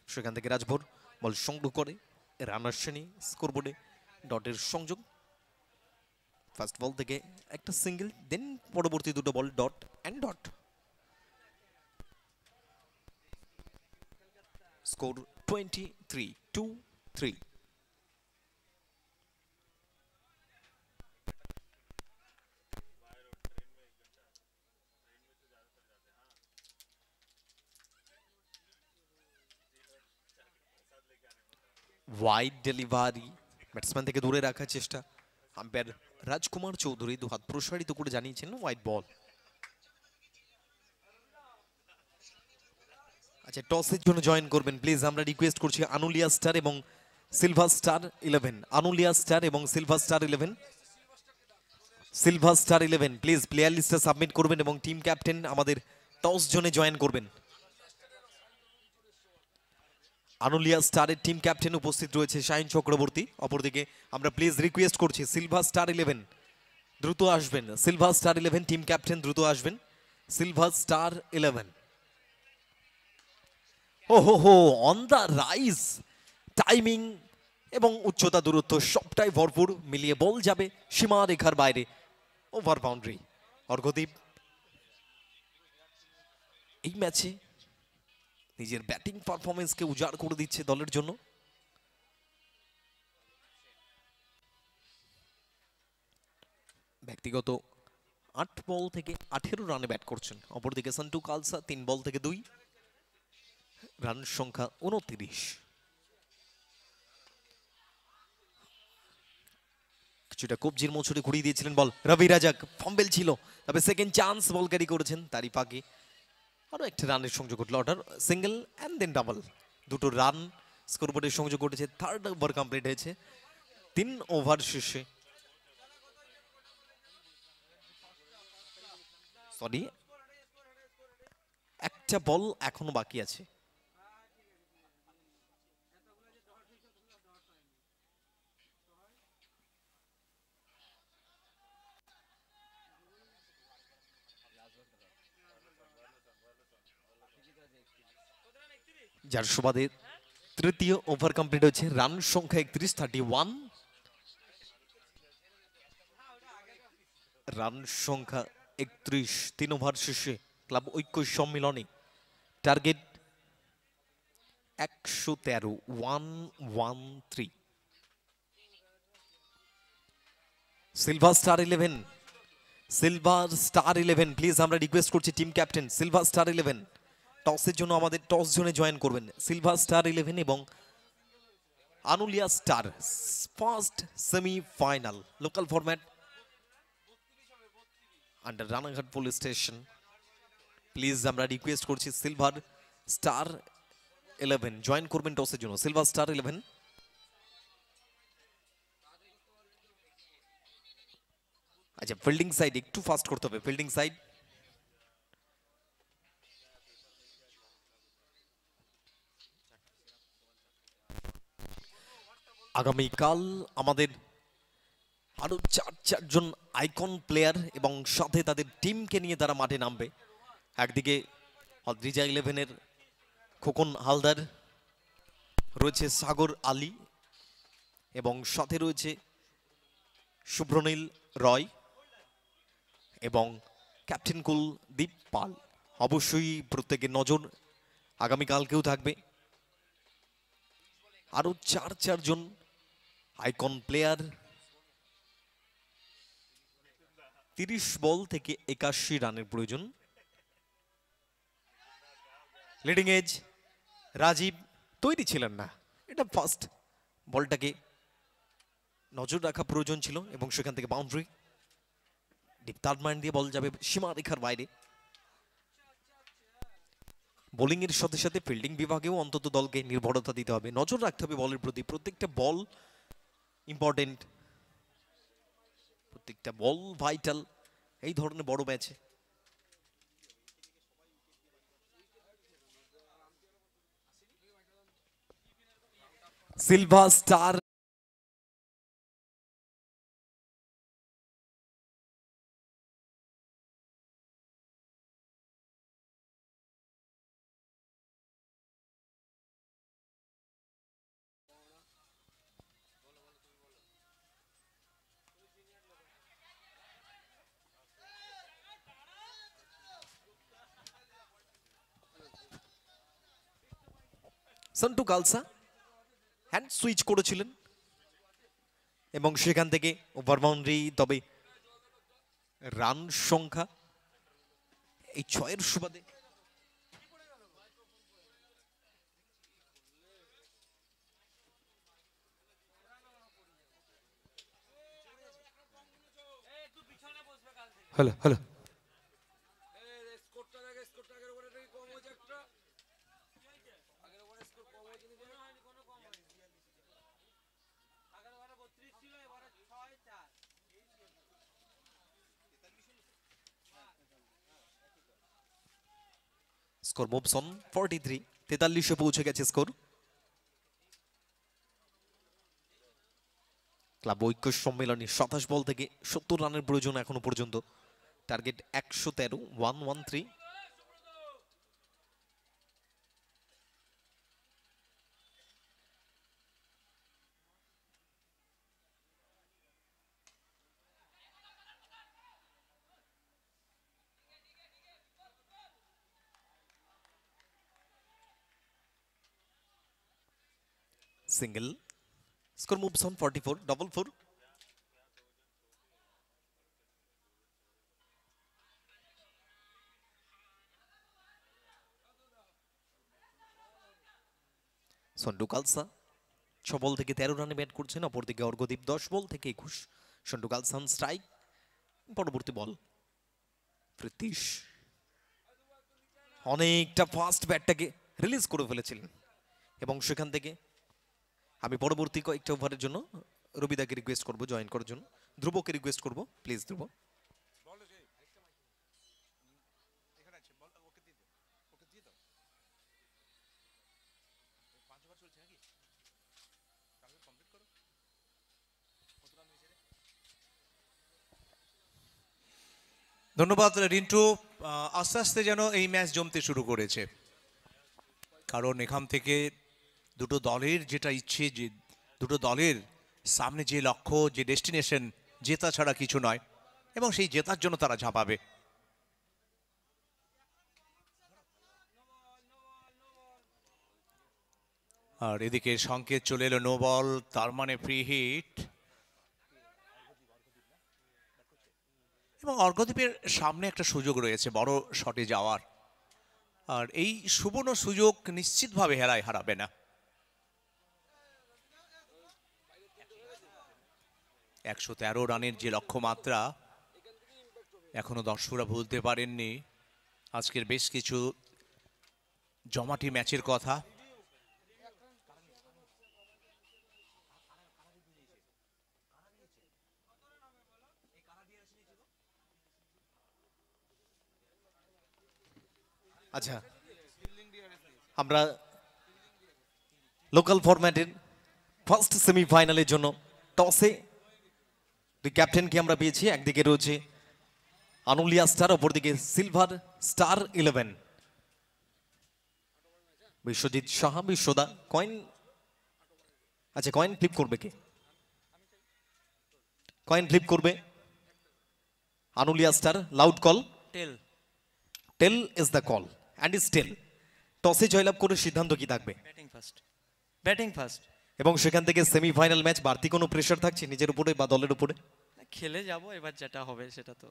সেখান থেকে রাজভর বল সংগ্রহ করে রানার শ্রেণী স্কোরবোর্ডে ডটের সংযোগ। ফার্স্ট বল থেকে একটা সিঙ্গেল, দেন পরবর্তী দুটো ball dot and dot. Score 23-2-3। Wide delivery, batsman থেকে দূরে রাখার চেষ্টা। আম্পায়ার রাজকুমার চৌধুরী দুহাত প্রসারিত করে জানিয়েছেন ওয়াইড বল। আচ্ছা, টসের জন্য জয়েন করবেন প্লিজ, আমরা রিকোয়েস্ট করছি আনুলিয়া স্টার এবং সিলভার স্টার 11। আনুলিয়া স্টার এবং silver star 11, silver star 11 please player লিস্টে সাবমিট করবেন এবং টিম ক্যাপ্টেন আমাদের টস জোনে জয়েন করবেন। আনুলিয়া স্টারের টিম ক্যাপ্টেন উপস্থিত রয়েছে শাহিন চক্রবর্তী। অপরদিকে আমরা প্লিজ রিকোয়েস্ট করছি সিলভার স্টার 11 দ্রুত আসবেন, সিলভার স্টার 11 টিম ক্যাপ্টেন দ্রুত আসবেন, সিলভার স্টার 11। ও হো হো, অন দ্য রাইজ, টাইমিং এবং উচ্চতা দূরত্ব সবটাই ভরপুর, মিলিয়ে বল যাবে সীমা রেখার বাইরে, ওভার বাউন্ডারি। অর্ঘদীপ এই ম্যাচে নিজের ব্যাটিং পারফরমেন্সকে উজাড় করে দিচ্ছে দলের জন্য। ব্যক্তিগত 8 বল থেকে 18 রানে ব্যাট করছেন। অপরদিকে সন্টু কালসা 3 বল থেকে 2, রান সংখ্যা 29। কিছুটা কবজির মোচড়ে ঘুরিয়ে দিয়েছিলেন বল, রবি রাজাক ফাম্বেল ছিল, তবে সেকেন্ড চান্স বল ক্যারি করেছেন, তারই ফাঁকে আরো একটা রানের সংযোগ ঘটল, order single and then double, দুটো রান স্কোরবোর্ডের সংযোগ ঘটেছে। থার্ড ওভার কমপ্লিট হয়েছে 3 ওভার শেষে। সরি, একটা বল এখনো বাকি আছে। যার সুবাদে তৃতীয় ওভার কমপ্লিট হয়েছে, রান সংখ্যা 31, 31 রান সংখ্যা 31 3 ওভার শেষে ক্লাব ঐক্য সম্মিলনে। Target 113, 113। Silver star 11, silver star 11, please আমরা রিকোয়েস্ট করছি টিম ক্যাপ্টেন সিলভার স্টার 11 টসের জন্য আমাদের টস জোনে জয়েন করবেন। সিলভার স্টার 11 এবং Anulia star first semifinal local format under Ranaghat police station. Please আমরা রিকোয়েস্ট করছি সিলভার স্টার 11 জয়েন করবেন টসের জন্য। সিলভার স্টার 11, আচ্ছা ফিল্ডিং সাইড একটু ফাস্ট করতে হবে। ফিল্ডিং সাইড আগামীকাল আমাদের আরো চারজন আইকন প্লেয়ার এবং সাথে তাদের টিমকে নিয়ে তারা মাঠে নামবে। একদিকে অদ্রিজা 11-এর খোকন হালদার, রয়েছে সাগর আলী এবং সাথে রয়েছে শুভ্রনীল রয় এবং ক্যাপ্টেন কুলদীপ পাল। অবশ্যই প্রত্যেকের নজর আগামীকালকেও থাকবে। আরো চারজন আইকন প্লেয়ার 30 বল থেকে 81 রানের প্রয়োজন। লিডিং এজ রাজীব তৈরি ছিলেন না, এটা ফার্স্ট বলটাকে নজর রাখা প্রয়োজন ছিল এবং সেখান থেকে বাউন্ডারি ডিপ থার্ড ম্যান দিয়ে বল যাবে সীমারেখার বাইরে। বোলিং এর সাথে সাথে ফিল্ডিং বিভাগেও অন্তত দলকে নির্ভরতা দিতে হবে, নজর রাখতে হবে বলের প্রতি। প্রত্যেকটা বল ইম্পর্টেন্ট, প্রত্যেকটা বল ভাইটাল এই ধরনের বড় ম্যাচে। Silver star Santu Kalsa hand switch করেছিলেন এবং সেখান থেকে ওভার বাউন্ডারি। তবে রান সংখ্যা এই 6-এর সুবাদে hello hello score moves on 43, 43-এ পৌঁছে গেছে স্কোর। ক্লাব ঐক্য সম্মেলনে 27 বল থেকে 70 রানের প্রয়োজন এখনো পর্যন্ত। Target 113, 113। Single, score moves on 44, double 4। Santu Kalsa 6 ball থেকে 13 রানে ব্যাট করছেন। অপরদিকে অর্ঘদীপ 10 বল থেকে 21। সন্টু কালসান স্ট্রাইক, পরবর্তী বল প্রীতিশ অনেকটা ফাস্ট ব্যাটটাকে রিলিজ করে ফেলেছিলেন এবং সেখান থেকে আমি পরবর্তী কয়েকটা ওভারের জন্য রবিদাকে রিকোয়েস্ট করব জয়েন করার জন্য। ধ্রুবকে রিকোয়েস্ট করব, প্লিজ ধ্রুব। ধন্যবাদ রিন্টু। আস্তে আস্তে যেন এই ম্যাচ জমতে শুরু করেছে, কারণ এখান থেকে দুটো দলের যেটা ইচ্ছে, যে দুটো দলের সামনে যে লক্ষ্য, যে ডেস্টিনেশন, জেতা ছাড়া কিছু নয় এবং সেই জেতার জন্য তারা ঝাঁপাবে। আর এদিকে সংকেত চলে এলো নো বল, তার মানে ফ্রি হিট। অর্ঘদ্বীপের সামনে একটা সুযোগ রয়েছে বড় শটে যাওয়ার, আর এই সুবর্ণ সুযোগ নিশ্চিতভাবে হারাবে না। 113 রানের যে লক্ষ্যমাত্রা এখনো দর্শকরা ভুলতে পারেননি। আজকের বেশ কিছু জমাটি ম্যাচের কথা। আচ্ছা, আমরা লোকাল ফরম্যাটের ফার্স্ট সেমিফাইনালের জন্য টসে দুই ক্যাপ্টেনকে আমরা পেয়েছি। একদিকে রয়েছে আনুলিয়া স্টার, অপরদিকে সিলভার স্টার 11। বিশ্বজিৎ সাহা, বিশ্বদা কয়েন। আচ্ছা, কয়েন ফ্লিপ করবে কে? কয়েন ফ্লিপ করবে Anulia star. Loud call, tail. Tail is the call and is tail. টসে জয়লাভ করে সিদ্ধান্ত কি থাকবে? Batting first, batting first. এবং সেখান থেকে সেমিফাইনাল ম্যাচ, বাড়তি কোনো প্রেশার থাকছে নিজের উপরে বা দলের উপরে? খেলে যাব, এবার যেটা হবে সেটা তো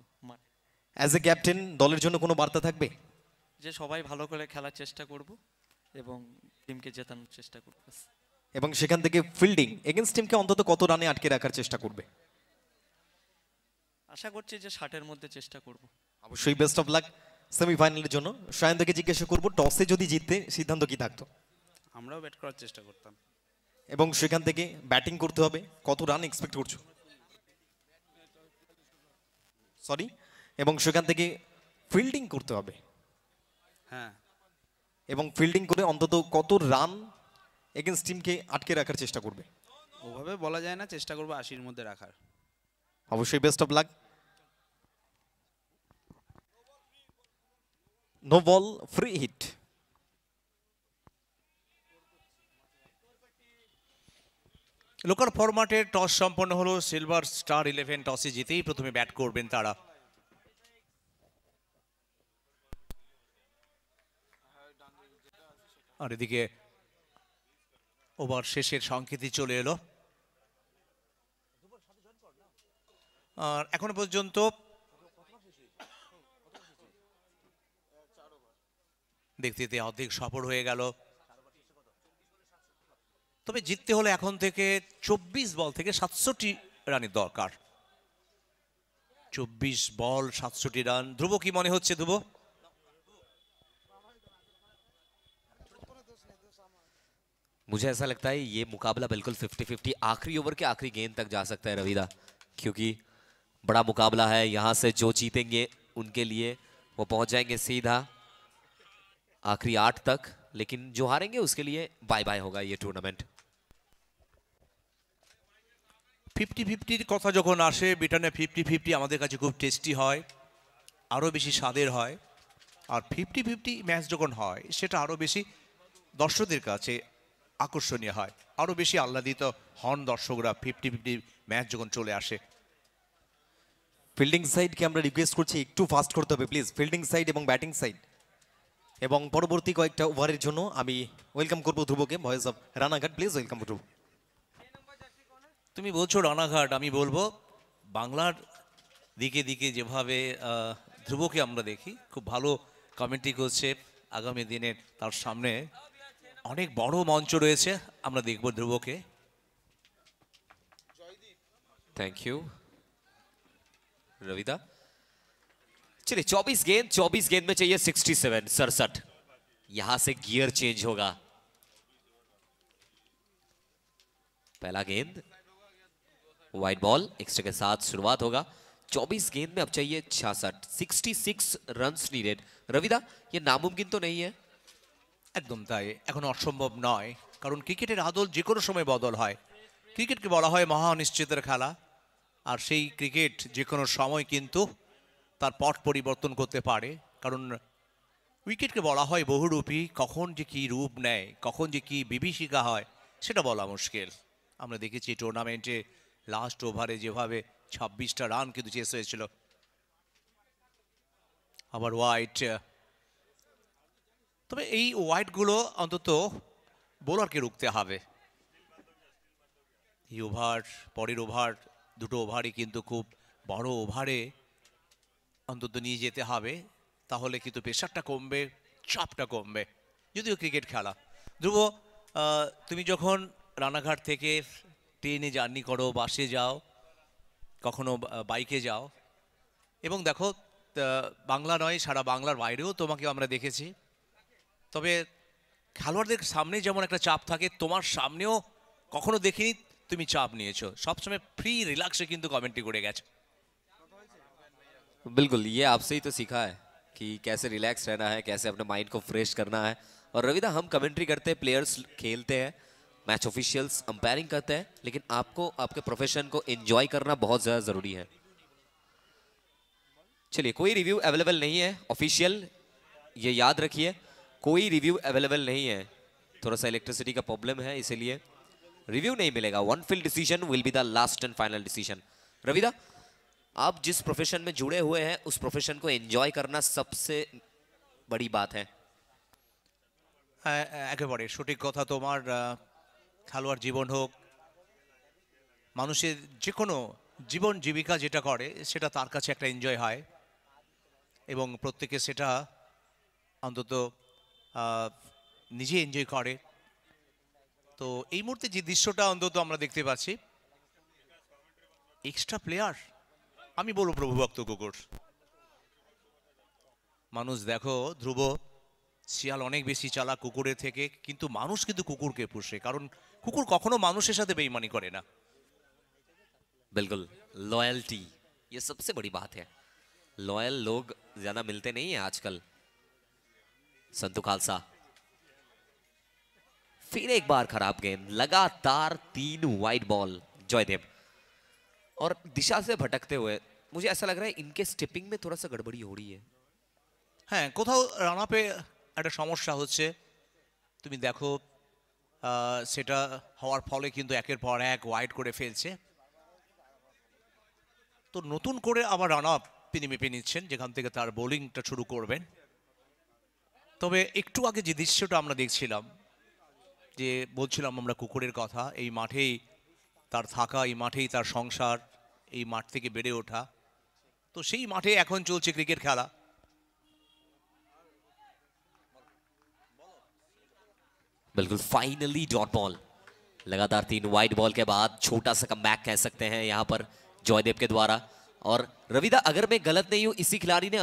অ্যাজ এ ক্যাপ্টেন দলের জন্য কোনো বার্তা থাকবে? যে সবাই ভালো করে খেলার চেষ্টা করব এবং টিমকে জেতানোর চেষ্টা করব। এবং সেখান থেকে ফিল্ডিং এগেইনস্ট টিমকে অন্তত কত রানে আটকে রাখার চেষ্টা করবে? আশা করছি যে 60-এর মধ্যে চেষ্টা করব। অবশ্যই বেস্ট অফ লাক সেমিফাইনালের জন্য। সায়ন্তকে জিজ্ঞাসা করব, টসে যদি জিততে সিদ্ধান্ত কি থাকতো? আমরাও ব্যাট করার চেষ্টা করতাম। এবং সেখান থেকে ব্যাটিং করতে হবে, কত রান এক্সপেক্ট করছো? সরি, এবং সেখান থেকে ফিল্ডিং করতে হবে। হ্যাঁ, এবং ফিল্ডিং করে অন্তত কত রান এগেইনস্ট টিমকে আটকে রাখার চেষ্টা করবে? ওভাবে বলা যায় না, চেষ্টা করবো 80-র মধ্যে রাখার। অবশ্যই best of luck. No ball, free hit. Local ফরম্যাটের টস সম্পন্ন হলো। সিলভার স্টার 11 টসে জিতেই প্রথমে ব্যাট করবেন তারা। আর এদিকে ওভার শেষের সংকেতই চলে এলো। আর এখনো পর্যন্ত দেখতে দেখতে অর্ধেক সফল হয়ে গেল। তবে জিততে হলে এখন থেকে 24 বল থেকে 67 রানের দরকার। 24 বল 67 রান। ধ্রুব, কি মনে হচ্ছে ধ্রুব? मुझे ऐसा लगता है ये मुकाबला बिल्कुल 50-50 आखिरी ओवर के आखिरी गेंद तक जा सकता है रविदा, क्योंकि बड़ा मुकाबला है। यहाँ से जो जीतेंगे उनके लिए वो पहुंच जाएंगे सीधा आखिरी 8 तक, लेकिन जो हारेंगे उसके लिए बाय बाय होगा ये टूर्नामेंट। 50-50 কথা যখন আসে, ব্রিটেনে 50-50 আমাদের কাছে খুব টেস্টি হয়, আরও বেশি স্বাদের হয়। আর 50-50 ম্যাচ যখন হয় সেটা আরও বেশি দর্শকদের কাছে আকর্ষণীয় হয়, আরও বেশি আহ্লাদিত হন দর্শকরা 50-50 ম্যাচ যখন চলে আসে। ফিল্ডিং সাইডকে আমরা রিকোয়েস্ট করছি একটু ফাস্ট করতে হবে প্লিজ, ফিল্ডিং সাইড এবং ব্যাটিং সাইড। এবং পরবর্তী কয়েকটা ওভারের জন্য আমি ওয়েলকাম করবো ধ্রুবকে, voice of Ranaghat. Please welcome Dhruv. তুমি বলছো রানাঘাট, আমি বলবো বাংলার দিকে দিকে যেভাবে ধ্রুবকে আমরা দেখি, খুব ভালো কমেন্ট্রি করছে। আগামী দিনে তার সামনে অনেক বড় মঞ্চ রয়েছে, আমরা দেখব ধ্রুবকে। Thank you Ravida. चलिए 24 गेंद में चाहिए 67। यहां से गियर चेंज होगा। पहला गेंद वाइड बॉल एक्स्ट्रा के साथ शुरुआत होगा। 24 गेंद में अब चाहिए 66 रन्स नीडेड। रविदा, ये नामुमकिन तो नहीं है? একদম তাই, এখন অসম্ভব নয়, কারণ ক্রিকেটের আদল যে কোনো সময় বদল হয়। ক্রিকেটকে বলা হয় মহা অনিশ্চিতের খেলা, আর সেই ক্রিকেট যে কোনো সময় কিন্তু তার পট পরিবর্তন করতে পারে। কারণ উইকেটকে বলা হয় বহুরূপী, কখন যে কী রূপ নেয়, কখন যে কী বিভীষিকা হয় সেটা বলা মুশকিল। আমরা দেখেছি টুর্নামেন্টে লাস্ট ওভারে যেভাবে 26টা রান কিন্তু চেস হয়েছিল। আবার ওয়াইড, তবে এই ওয়াইডগুলো অন্তত বোলারকে রুখতে হবে। এই ওভার, পরের ওভার, দুটো ওভারই কিন্তু খুব বড় ওভারে অন্তত নিয়ে যেতে হবে, তাহলে কিন্তু প্রেশারটা কমবে, চাপটা কমবে। যদিও ক্রিকেট খেলা, ধ্রুব, তুমি যখন রানাঘাট থেকে ট্রেনে জার্নি করো, বাসে যাও, কখনো বাইকে যাও, এবং দেখো বাংলা নয় সারা বাংলার বাইরেও তোমাকে আমরা দেখেছি, তবে খেলোয়াড়দের সামনে যেমন একটা চাপ থাকে, তোমার সামনেও কখনো দেখিনি তুমি চাপ নিয়েছো, সবসময় ফ্রি রিল্যাক্সে কিন্তু কমেন্ট্রি করে গেছো। बिल्कुल, ये आपसे ही तो सीखा है कि कैसे रिलैक्स रहना है, कैसे अपने माइंड को फ्रेश करना है। और रविदा, हम कमेंट्री करते हैं, प्लेयर्स खेलते हैं, मैच ऑफिशियल्स अंपायरिंग करते हैं, लेकिन आपको आपके प्रोफेशन को एंजॉय करना बहुत ज़्यादा ज़रूरी है। चलिए, कोई रिव्यू अवेलेबल नहीं है ऑफिशियल, ये याद रखिए, कोई रिव्यू अवेलेबल नहीं है। थोड़ा सा इलेक्ट्रिसिटी का प्रॉब्लम है, इसीलिए रिव्यू नहीं मिलेगा। On field decision will be the last and final decision. रविदा, आप जिस प्रोफेशन में जुड़े हुए हैं उस प्रोफेशन को एंजॉय करना सबसे बड़ी बात है। হ্যাঁ, একেবারে সঠিক কথা তোমার। খেলোয়াড় জীবন হোক, মানুষের যে কোনো জীবন জীবিকা যেটা করে সেটা তার কাছে একটা এনজয় হয়, এবং প্রত্যেকে সেটা অন্তত নিজে এনজয় করে। তো এই মুহূর্তে যে দৃশ্যটা অন্তত আমরা দেখতে পাচ্ছি, এক্সট্রা প্লেয়ার, আমি বলবো প্রভুভক্ত কুকুর। মানুষ দেখো ধ্রুব, শিয়াল অনেক বেশি চালাক কুকুরের থেকে, কিন্তু মানুষ কিন্তু কুকুরকে পুষে, কারণ কুকুর কখনো মানুষের সাথে বেইমানি করে না। बिल्कुल, लॉयल्टी ये सबसे बड़ी बात है। लॉयल लोग ज्यादा मिलते नहीं हैं आजकल। संतू खालसा, फिर एक बार खराब गेंद, लगातार 3 वाइड बॉल जयदेव, और दिशा से भटकते हुए मुझे ऐसा लग रहा है इनके स्टेपिंग में थोड़ा सा गड़बड़ी हो रही है। হ্যাঁ, কোথাও রান আপে একটা সমস্যা হচ্ছে, তুমি দেখো সেটা হওয়ার ফলে কিন্তু একের পর এক ওয়াইড করে ফেলছে। তো নতুন করে আবার রান আপ তিনি মেপে নিচ্ছেন, যেখান থেকে তার বোলিংটা শুরু করবেন। তবে একটু আগে যে দৃশ্যটা আমরা দেখছিলাম, যে বলছিলাম আমরা কুকুরের কথা, এই মাঠেই তার থাকা, এই মাঠেই তার সংসার, এই মাঠ থেকে বেড়ে ওঠা, তো সেই মাঠে এখন চলছে ক্রিকেট খেলা। बिल्कुल, फाइनली डॉट बॉल, लगातार 3 वाइड बॉल के बाद छोटा सा कमबैक कह सकते हैं यहाँ पर जयदेव के द्वारा। और रविदा, अगर मैं गलत नहीं हूं, इसी खिलाड़ी ने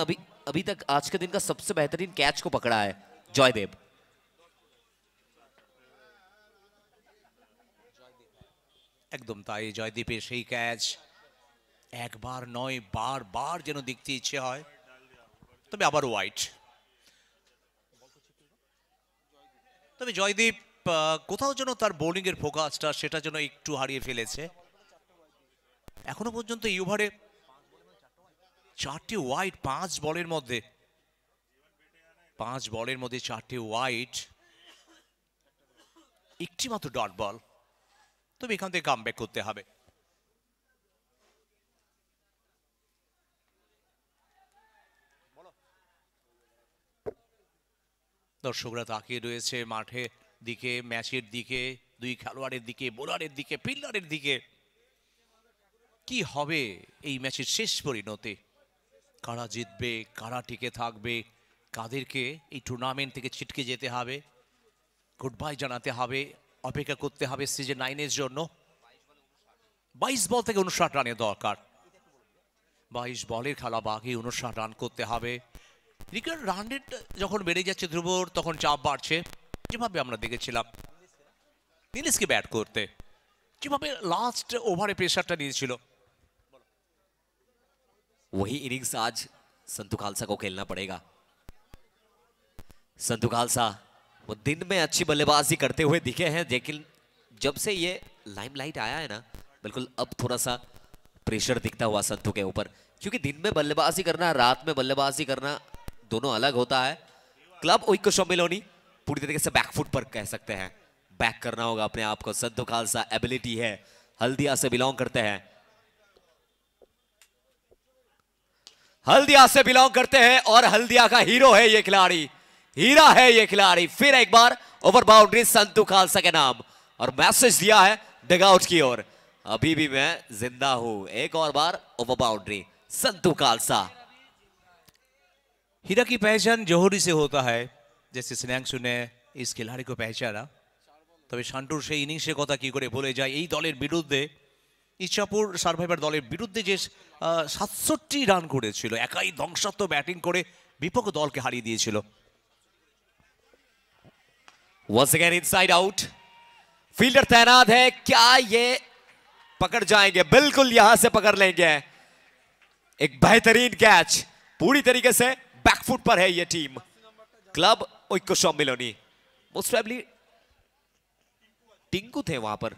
अभी तक आज के दिन का सबसे बेहतरीन कैच को पकड़ा है, जयदेव। একদম তাই, জয়দীপের সেই ক্যাচ একবার নয় বারবার যেন দেখতে ইচ্ছে হয়, তবে আবার ওয়াইড। তবে জয়দীপ কোথাও যেন তার বোলিংয়ের ফোকাসটা সেটা যেন একটু হারিয়ে ফেলেছে। এখনো পর্যন্ত এই ওভারে 4টি ওয়াইড, 5 বলের মধ্যে 4টি ওয়াইড, একটি মাত্র ডট বল। তবে এখান থেকে কামব্যাক করতে হবে। দর্শকরা তাকিয়ে রয়েছে মাঠের দিকে, ম্যাচের দিকে, দুই খেলোয়াড়ের দিকে, বোলারের দিকে, ফিল্ডারের দিকে। কি হবে এই ম্যাচের শেষ পরিণতি? কারা জিতবে, কারা টিকে থাকবে, কাদেরকে এই টুর্নামেন্ট থেকে ছিটকে যেতে হবে, গুড বাই জানাতে হবে, অপেক্ষা করতে হবে সিজন 9-এর জন্য। 22 বল থেকে 59 রানের দরকার। 22 বলের খেলা, বাকি 59 রান করতে হবে। ক্রিকেট রান রেট যখন বেড়ে যাচ্ছে ধ্রুবর, তখন চাপ বাড়ছে। যেভাবে আমরা দেখেছিলাম নীলেশকে ব্যাট করতে, যেভাবে লাস্ট ওভারে প্রেশারটা নিয়েছিল, वही इनिंग्स आज संतू खालसा को खेलना पड़ेगा। संतू खालसा वो दिन में अच्छी बल्लेबाजी करते हुए दिखे हैं, लेकिन जब से ये लाइमलाइट आया है ना, बिल्कुल अब थोड़ा सा प्रेशर दिखता हुआ संतू के ऊपर, क्योंकि दिन में बल्लेबाजी करना, रात में बल्लेबाजी करना दोनों अलग होता है। क्लब ओइको शमिलोनी पूरी तरीके से बैकफुट पर कह सकते हैं, बैक करना होगा अपने आप को। संतू खालसा एबिलिटी है, हल्दिया से बिलोंग करते हैं, हल्दिया से बिलोंग करते हैं, और हल्दिया का हीरो है ये खिलाड़ी, हीरा है ये खिलाड़ी। फिर एक बार ओवर बाउंड्री संतू खालसा के नाम, और मैसेज दिया है डगआउट की ओर, अभी भी मैं जिंदा हूं। एक और बार ओवर बाउंड्री संतू खालसा। हीरा की पहचान जौहरी से होता है, जैसे स्नेहांशु ने इस खिलाड़ी को पहचाना। তবে শান্টুর সেই ইনিংসের কথা কি করে ভুলে যায় এই দলের বিরুদ্ধে। ইচ্ছাপুর সার্ভাইভার দলের বিরুদ্ধে যে 67 রান করেছিল, একাই ধ্বংসাত্মক ব্যাটিং করে বিপক্ষ দলকে হারিয়ে দিয়েছিল। Once again inside out, fielder तैनात है, क्या ये पकड़ जाएंगे? बिल्कुल यहां से पकड़ लेंगे। एक बेहतरीन कैच, पूरी तरीके से बैकफुट पर है ये team club Oiko Sammilani. Most probably Tinku थे वहां पर,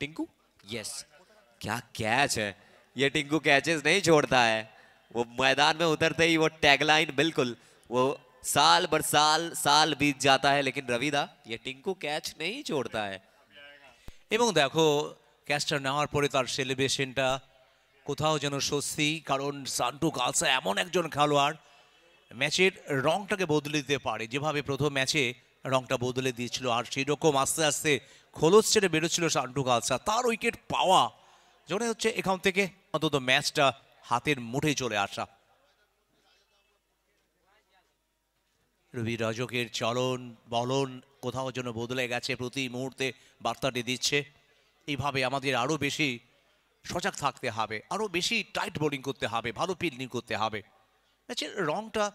टिंकू, यस। क्या कैच है ये, टिंकू कैचेस नहीं छोड़ता है। वो मैदान में उतरते ही वो टैगलाइन, बिल्कुल वो साल बर साल बीत जाता है, लेकिन रविदा ये टिंकू कैच नहीं छोड़ता है। এবং দেখো ক্যাচটা নেওয়ার পরে তার সেলিব্রেশনটা কোথাও যেন স্বস্তি, কারণ সান্টু কালসা এমন একজন খেলোয়াড় ম্যাচের রংটাকে বদলে দিতে পারে। যেভাবে প্রথম ম্যাচে রংটা বদলে দিয়েছিল, আর সেই রকম আস্তে আস্তে খোলস ছেড়ে বেরোচ্ছিল সান্টু কালসা, তার উইকেট পাওয়া মনে হচ্ছে এখান থেকে অন্তত ম্যাচটা হাতের মুঠে চলে আসা। রবি রাজকের চলন বলন কোথাও যেন বদলে গেছে, প্রতি মুহূর্তে বার্তাটি দিচ্ছে এইভাবে আমাদের আরও বেশি সজাগ থাকতে হবে, আরও বেশি টাইট বোলিং করতে হবে, ভালো ফিল্ডিং করতে হবে। ম্যাচের রংটা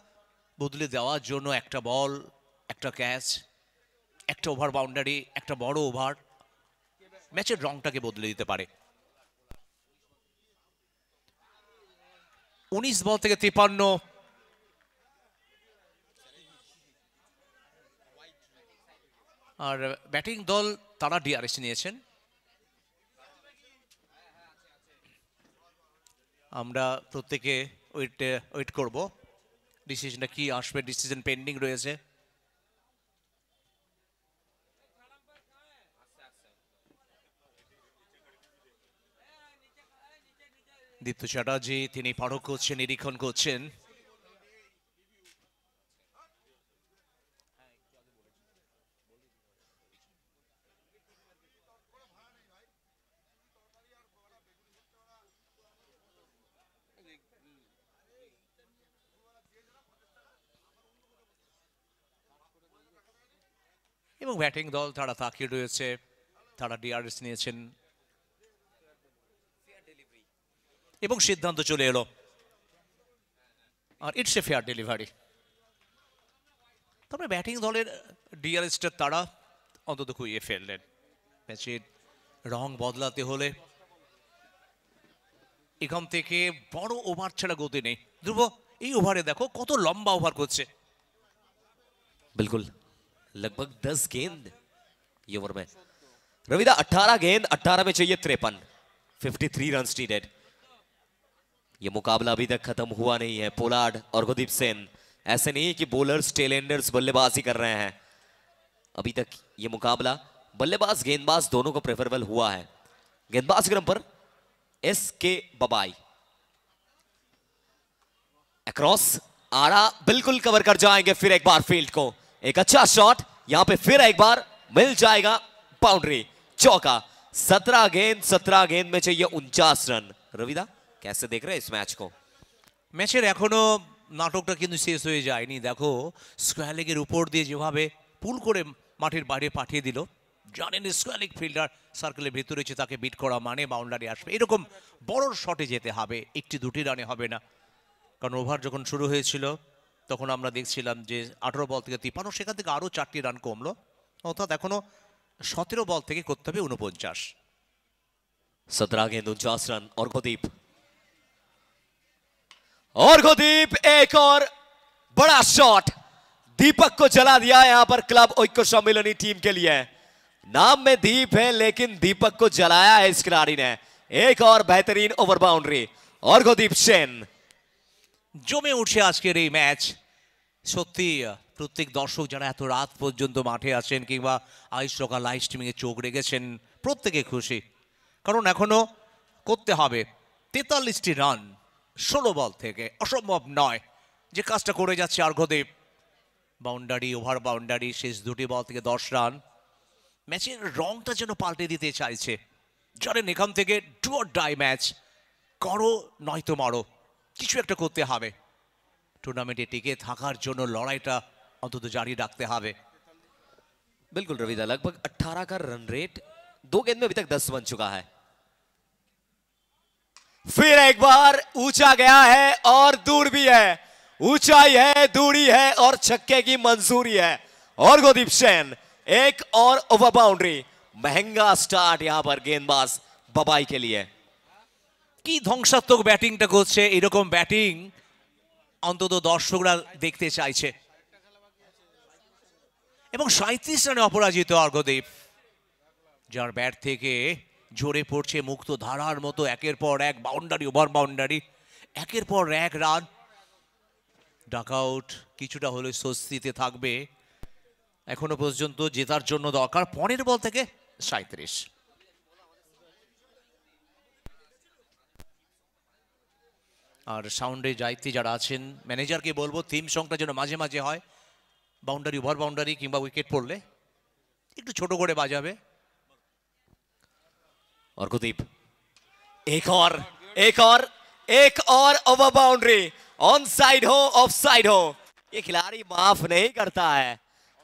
বদলে দেওয়ার জন্য একটা বল, একটা ক্যাচ, একটা ওভার বাউন্ডারি, একটা বড় ওভার ম্যাচের রংটাকে বদলে দিতে পারে। 19 বল থেকে 53। আর ব্যাটিং দল তারা ডিআরএস নিয়েছেন। আমরা প্রত্যেকে ওয়েট করব ডিসিশনটা কি আসবে, ডিসিশন পেন্ডিং রয়েছে। দীপ্ত চ্যাটার্জি তিনি পরখ করছেন, নিরীক্ষণ করছেন। এবং ব্যাটিং দল তারা তাকিয়ে রয়েছে, তারা ডিআরএস নিয়েছেন এবং সিদ্ধান্ত চলে এলো, আর ইটস এ ফেয়ার ডেলিভারি। তবে ব্যাটিং দলের ডিআরএসটা তারা অন্তত খুইয়ে ফেললেন। ম্যাচের রং বদলাতে হলে এখান থেকে বড় ওভার ছাড়া গতি নেই। ধ্রুব, এই ওভারে দেখো কত লম্বা ওভার করছে। बिल्कुल लगभग 10 गेंद ये ओवर में। रविदा 18 गेंद, 18 में चाहिए 53, 53 रन नीडेड। ये मुकाबला अभी तक खत्म हुआ नहीं है। पोलार्ड और गुरदीप सेन, ऐसे नहीं कि बॉलर्स टेलेंडर्स बल्लेबाजी कर रहे हैं। अभी तक ये मुकाबला बल्लेबाज गेंदबाज दोनों को प्रेफरेबल हुआ है। गेंदबाज क्रम पर SK बबाई अक्रॉस आड़ा, बिल्कुल कवर कर जाएंगे फिर एक बार फील्ड को। एक अच्छा शॉट यहां पे, फिर एक बार मिल जाएगा बाउंड्री, चौका। 17 गेंद में चाहिए 49 रन। रविदा कैसे देख रहे हैं इस मैच को? ম্যাচের এখনো নাটকটা কিন্তু শেষ হয়ে যায়নি। দেখো স্কোয়ার লেগের উপর দিয়ে যেভাবে পুল করে মাঠের বাইরে পাঠিয়ে দিল, জানেন স্কোয়ার লেগ ফিল্ডার সার্কেলের ভেতরে রয়েছে, তাকে বিট করা মানে বাউন্ডারি আসবে। এরকম বড় শটে যেতে হবে, একটি দুটি রানে হবে না। কারণ ওভার যখন শুরু হয়েছিল তখন আমরা দেখছিলাম যে 18 বল থেকে 53, সেখান থেকে আরও 4টি রান কমলো, অর্থাৎ এখনো 17 বল থেকে করতে হবে 49। 17 गेंद 49 रन। और गुरदीप एक और बड़ा शॉट दीपक को जला दिया यहां पर क्लब ओइको सम्मिलनी टीम के लिए। नाम में दीप है लेकिन दीपक को जलाया है इस खिलाड़ी ने। एक और बेहतरीन ओवर बाउंड्री और गुरदीप सेन। জমে উঠছে আজকের এই ম্যাচ। সত্যি প্রত্যেক দর্শক যারা এত রাত পর্যন্ত মাঠে আছেন কিংবা আইস সকাল লাইভ স্ট্রিমিংয়ে চোখ রেখেছেন, প্রত্যেকে খুশি, কারণ এখনো করতে হবে 43টি রান 16 বল থেকে। অসম্ভব নয় যে কাজটা করে যাচ্ছে অর্ঘ্যদীপ। বাউন্ডারি, ওভার বাউন্ডারি, শেষ 2টি বল থেকে 10 রান। ম্যাচের রংটা যেন পাল্টে দিতে চাইছে, জানেন এখান থেকে ডু অর ডাই ম্যাচ, করো নয়তো মারো, কিছু একটা করতে হবে। টুর্নামেন্টে টিকে থাকার জন্য লড়াইটা অন্তত জারি রাখতে হবে। बिल्कुल रविदा, लगभग 18 का रन रेट, 2 गेंद में अभी तक 10 बन चुका है। फिर एक बार ऊंचा गया है और दूर भी है, ऊंचाई है, दूरी है और छक्के की मंजूरी है। और गुरदीप सेन एक और ओवर बाउंड्री। महंगा स्टार्ट यहां पर गेंदबाज बबाई के लिए। কি ধ্বংসাত্মক ব্যাটিংটা করছে, এরকম ব্যাটিং অন্তত দর্শকরা দেখতে চাইছে। এবং 37 রানে অপরাজিত অর্ঘ্যদীপ, যার ব্যাট থেকে ঝরে পড়ছে মুক্ত ধারার মতো একের পর এক বাউন্ডারি, ওভার বাউন্ডারি, একের পর এক রান। ডাকআউট কিছুটা হলে স্বস্তিতে থাকবে। এখনো পর্যন্ত জেতার জন্য দরকার 15 বল থেকে 37। আর সাউন্ডে দায়িত্বে যারা আছেন, ম্যানেজারকে বলবো থিম সংটা যেন মাঝে মাঝে হয়, বাউন্ডারি, ওভার বাউন্ডারি কিংবা উইকেট পড়লে একটু ছোট করে বাজাবে। और कुलदीप एक और ओवर बाउंड्री। ऑन साइड हो, ऑफ साइड हो, ये खिलाड़ी माफ नहीं करता है,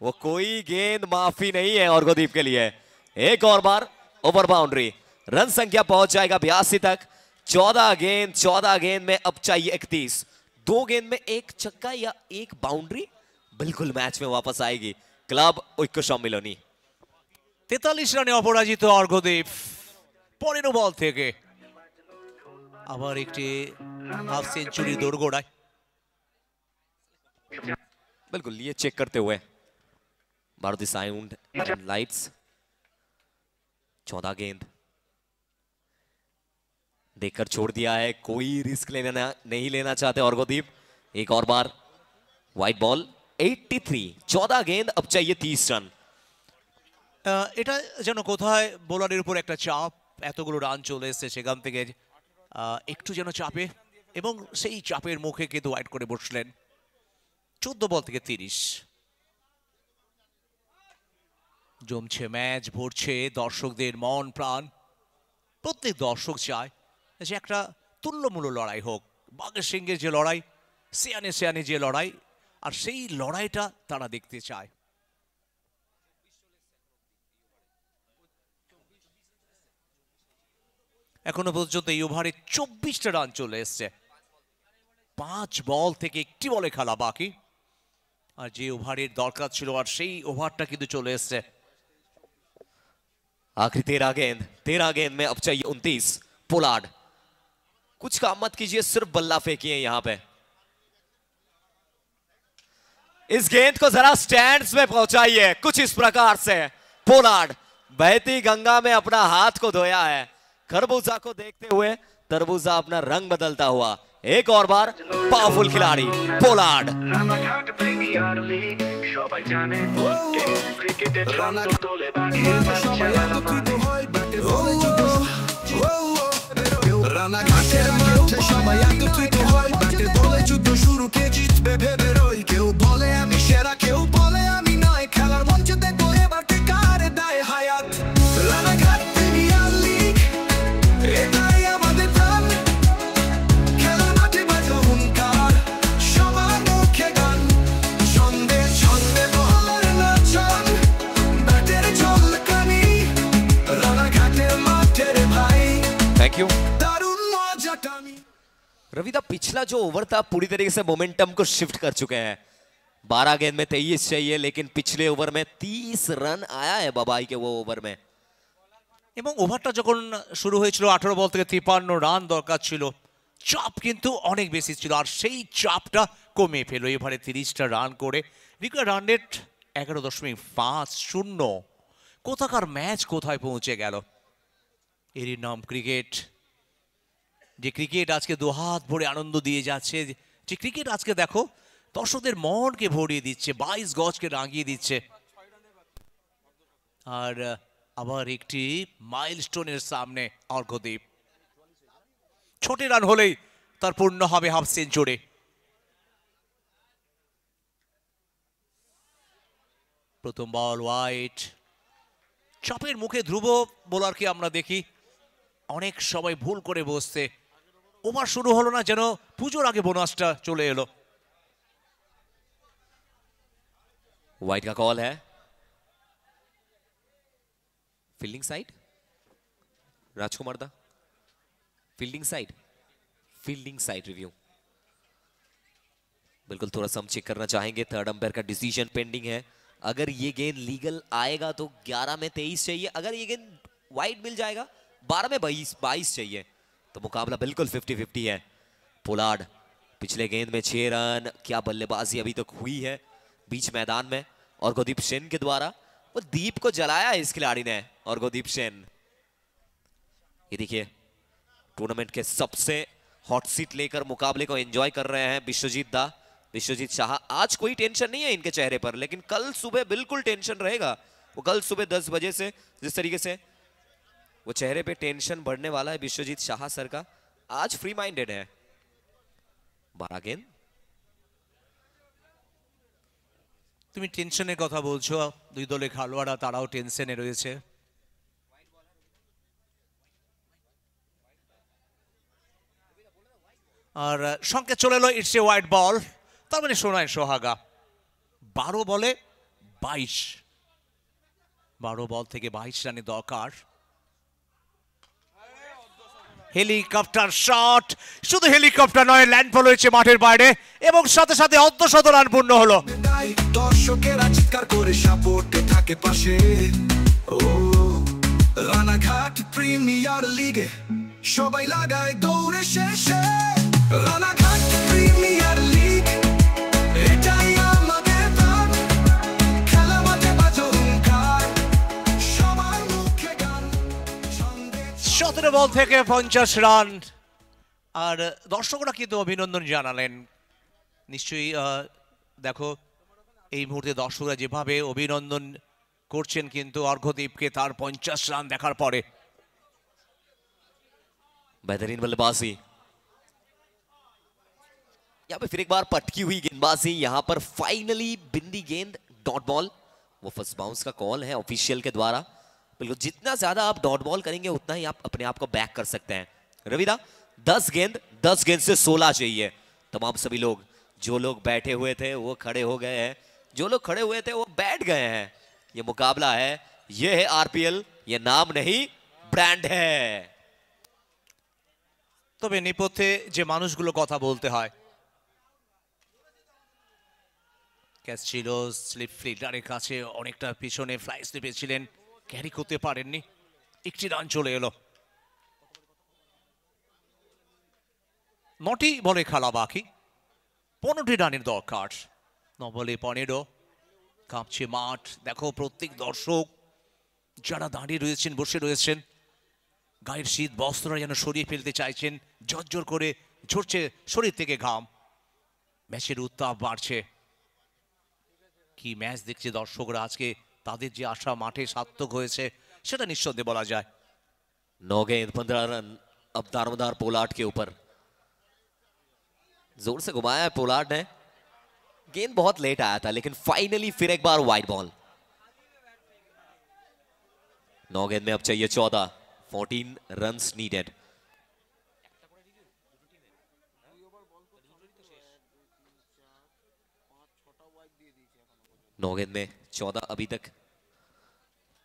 वो कोई गेंद माफी नहीं है और कुलदीप के लिए। एक और बार ओवर बाउंड्री, रन संख्या पहुंच जाएगा 82 तक। 14 गेंद में अब चाहिए 31। 2 गेंद में एक छक्का या एक बाउंड्री बिल्कुल मैच में वापस आएगी क्लब ঐক্য সম্মিলনী। 43 রানে অপরাজিত অর্ঘ্যদীপ 15 বল থেকে আবার একটি হাফ সেঞ্চুরি দোরগোড়ায়। बिल्कुल ये चेक करते हुए मारुति साउंड एंड लाइट्स। 14 गेंद देखकर छोड़ दिया है, कोई रिस्क नहीं लेना चाहते अर्घ्যদীপ। एक और बार वाइट बॉल 83। 14 गेंद, अब चाहिए 30 रन। এটা যেন কোথায় বোলারের উপর একটা চাপ, এতগুলো রান চলে এসেছে সেখান থেকে একটু যেন চাপে, এবং সেই চাপের মুখে কিন্তু ওয়াইড করে বসলেন। 14 বল থেকে 30। জমছে ম্যাচ, ভরছে দর্শকদের মন প্রাণ। প্রত্যেক দর্শক চায় যে একটা তুল্যমূল্য লড়াই হোক, বাঘের সিংহের যে লড়াই, সিয়ানে সিয়ানে যে লড়াই, আর সেই লড়াইটা তারা দেখতে চায়। এখনো পর্যন্ত এই ওভারে 24টা রান চলে এসছে। 5 বল থেকে একটি বলে খেলা বাকি, আর যে ওভারের দরকার ছিল আর সেই ওভারটা কিন্তু চলে এসছে। आखिरी 13 गेंद में अब चाहिए 29। पोलार्ड, कुछ काम मत कीजिए, सिर्फ बल्ला फेंकिए यहां पे। इस गेंद को जरा स्टैंड्स में पहुंचाइए, कुछ इस प्रकार से। पोलार्ड बहती गंगा में अपना हाथ को धोया है, खरबूजा को देखते हुए तरबूजा अपना रंग बदलता हुआ। एक और बार पावरफुल खिलाड़ी पोलार्ड। রানাঘাটের মাঠে সবাই একত্রিত হয়, ব্যাটে বলে যুদ্ধ শুরু, কে জিতবে ভেবে রই। কেউ বলে আমি সেরা, কেউ বলে আমি নয়, খেলার মঞ্চে দেখো এবার কে কারে দেয় হায়াত। রানাঘাট প্রিমিয়ার লিগ, এটাই আমাদের প্রাণ, খেলার মাঠে বাজে হুঙ্কার, সবার মুখে গান, ছন্দে ছন্দে বলার নাচন, ব্যাটের ঝলকানি, রানাঘাটের মাঠের ভাই। थैंक यू দারুণ মজাটা আমি। रविदा, पिछला जो ओवर था पूरी तरीके से मोमेंटम को शिफ्ट कर चुके हैं। 12 गेंद में 23 चाहिए, लेकिन पिछले ओवर में 30 रन आया है बबाई के वो ओवर में। এবং ওভারটা যখন শুরু হয়েছিল 18 বল থেকে 53 রান দরকার ছিল, চাপ কিন্তু অনেক বেশি ছিল, আর সেই চাপটা কমে ফেলো এবারে 30টা রান করে। Required run rate 11.50। কোথাকার ম্যাচ কোথায় পৌঁছে গেল। এরই নাম ক্রিকেট। যে ক্রিকেট আজকে দুহাত ভরে আনন্দ দিয়ে যাচ্ছে, যে ক্রিকেট আজকে দেখো দর্শকদের মনকে ভরিয়ে দিচ্ছে, 22 গজকে রাঙিয়ে দিচ্ছে। আর আবার একটি মাইলস্টোনের সামনে অর্ঘ্যদীপ। ছোট রান হলেই তার পূর্ণ হবে হাফ সেঞ্চুরি। প্রথম বল ওয়াইড। চাপের মুখে ধ্রুব বোলারকে আমরা দেখি অনেক সময় ভুল করে বসতে। ওভার শুরু হলো না, যেন পুজোর আগে বোনাসটা চলে এলো। वाइड का कॉल है। फील्डिंग साइड राजकुमार दा, फील्डिंग साइड रिव्यू। बिल्कुल थोड़ा सा हम चेक करना चाहेंगे। थर्ड अंपायर का डिसीजन पेंडिंग है। अगर ये गेंद लीगल आएगा तो 11 में 23 चाहिए, अगर ये गेंद वाइड मिल जाएगा 12 में 22 चाहिए, तो मुकाबला बिल्कुल 50-50 है। पोलार्ड पिछले गेंद में 6 रन, क्या बल्लेबाजी अभी तक हुई है बीच मैदान में, और गुरदीप सेन के द्वारा वो दीप को जलाया इस खिलाड़ी ने। और गुरदीप सेन ये देखिए टूर्नामेंट के सबसे हॉट सीट लेकर मुकाबले को एंजॉय कर रहे हैं विश्वजीत शाह। आज कोई टेंशन नहीं है इनके चेहरे पर, लेकिन कल सुबह बिल्कुल टेंशन रहेगा। वो कल सुबह 10 बजे से जिस तरीके से वो चेहरे पे टेंशन बढ़ने वाला है विश्वजीत शाह सर का, आज फ्री माइंडेड है। 12 गेंद। তুমি টেনশনের কথা বলছো, দুই দলের খেলোয়াড়রা তারাও টেনশনে রয়েছে। আর সংকেত চলে এলো, ইটস এ ওয়াইড বল। তার মানে সোনাই সোহাগা 12 বলে 22, 12 বল থেকে 22 রানের দরকার। হেলিকপ্টার শট, শুধু হেলিকপ্টার নয়, ল্যান্ডফল হয়েছে মাঠের বাইরে এবং সাথে সাথে অর্ধশত রান পূর্ণ হলো। দর্শকেরা চিৎকার করে সাপোর্টে থাকে পাশে। ও রানাঘাট প্রিমিয়ার লিগে সবাই লাগায় দৌড়ে শেষে। রানাঘাট প্রিমিয়ার লিগ, এটাই আমাদের প্রাণ। খেলা মাঠে বাজো হুঙ্কার, সবার মুখে গান। 17 বল থেকে 50 রান। আর দর্শকরা কিন্তু অভিনন্দন জানালেন নিশ্চয়ই। দেখো এই মুহূর্তে দর্শকরা যেভাবে অভিনন্দন করছেন কিন্তু অর্ঘদীপকে তার 50 রান দেখার পরে। बेहतरीन बल्लेबाजी, यहाँ पे फिर एक बार पटकी हुई गेंदबाजी। यहाँ पर फाइनली बिंदी गेंद डॉट बॉल, वो फर्स्ट बाउंस का कॉल है ऑफिशियल के द्वारा। बिल्कुल जितना ज्यादा आप डॉट बॉल करेंगे उतना ही आप अपने आप को बैक कर सकते हैं। रविदा 10 गेंद से 16 चाहिए। तमाम सभी लोग, जो लोग बैठे हुए थे वो खड़े हो गए हैं, जो लोग खड़े हुए थे वो बैठ गए हैं। ये मुकाबला है, ये है आरपीएल, ये नाम नहीं ब्रांड है। তবে নেপথ্যে যে মানুষগুলো কথা বলতে হয়, ক্যাচ ছিল স্লিপ ফিল্ডারের কাছে, অনেকটা পিছনে ফ্লাই স্লিপে ছিলেন, ক্যারি করতে পারেননি। একটি রান চলে এলো। 9টি বলে খেলা বাকি, 15টি রানের দরকার। 9 বলে 15, কাঁপছে মাঠ। দেখো প্রত্যেক দর্শক যারা দাঁড়িয়ে রয়েছেন, বসে রয়েছেন, গায়ের শীত বস্ত্ররা যেন সরিয়ে ফেলতে চাইছেন, ঝরঝর করে ঝরছে শরীর থেকে ঘাম। ম্যাচের উত্তাপ বাড়ছে। কি ম্যাচ দেখছে দর্শকরা আজকে, তাদের যে আশা মাঠে সার্থক হয়েছে সেটা নিঃসন্দেহে বলা যায়। 9 गेंद 15 रन। अब दारोमदार पोलार्ड के ऊपर जोर से घुमाया है पोलार्ड ने। गेंद बहुत लेट आया था, लेकिन फाइनली फिर एक बार वाइड बॉल। 9 गेंद में अब चाहिए 14, 14 रन्स नीडेड। नौ गेंद में 14, अभी तक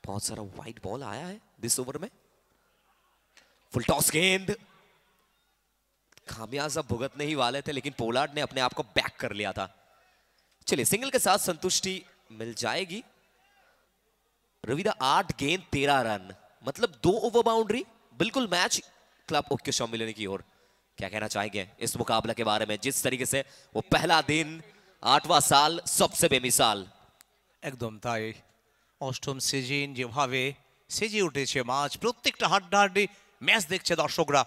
बहुत सारा वाइड बॉल आया है दिस ओवर में। फुल टॉस गेंद, खामियाजा भुगतने ही वाले थे, लेकिन पोलार्ड ने अपने आप को बैक कर लिया था। चलिए सिंगल के साथ संतुष्टि मिल जाएगी। रविदा 8 गेंद 13 रन, मतलब 2 ओवर बाउंड्री। बिल्कुल मैच क्लब ओके सम्मेलन की ओर। क्या कहना चाहेंगे इस मुकाबला के बारे में, जिस तरीके से वो पहला दिन, 8वां साल, सबसे बेमिसाल। একদম তাই। অষ্টম সিজন যেভাবে সেজে উঠেছে মাঠ, প্রত্যেকটা হাড্ডাহাড্ডি ম্যাচ দেখছে দর্শকরা।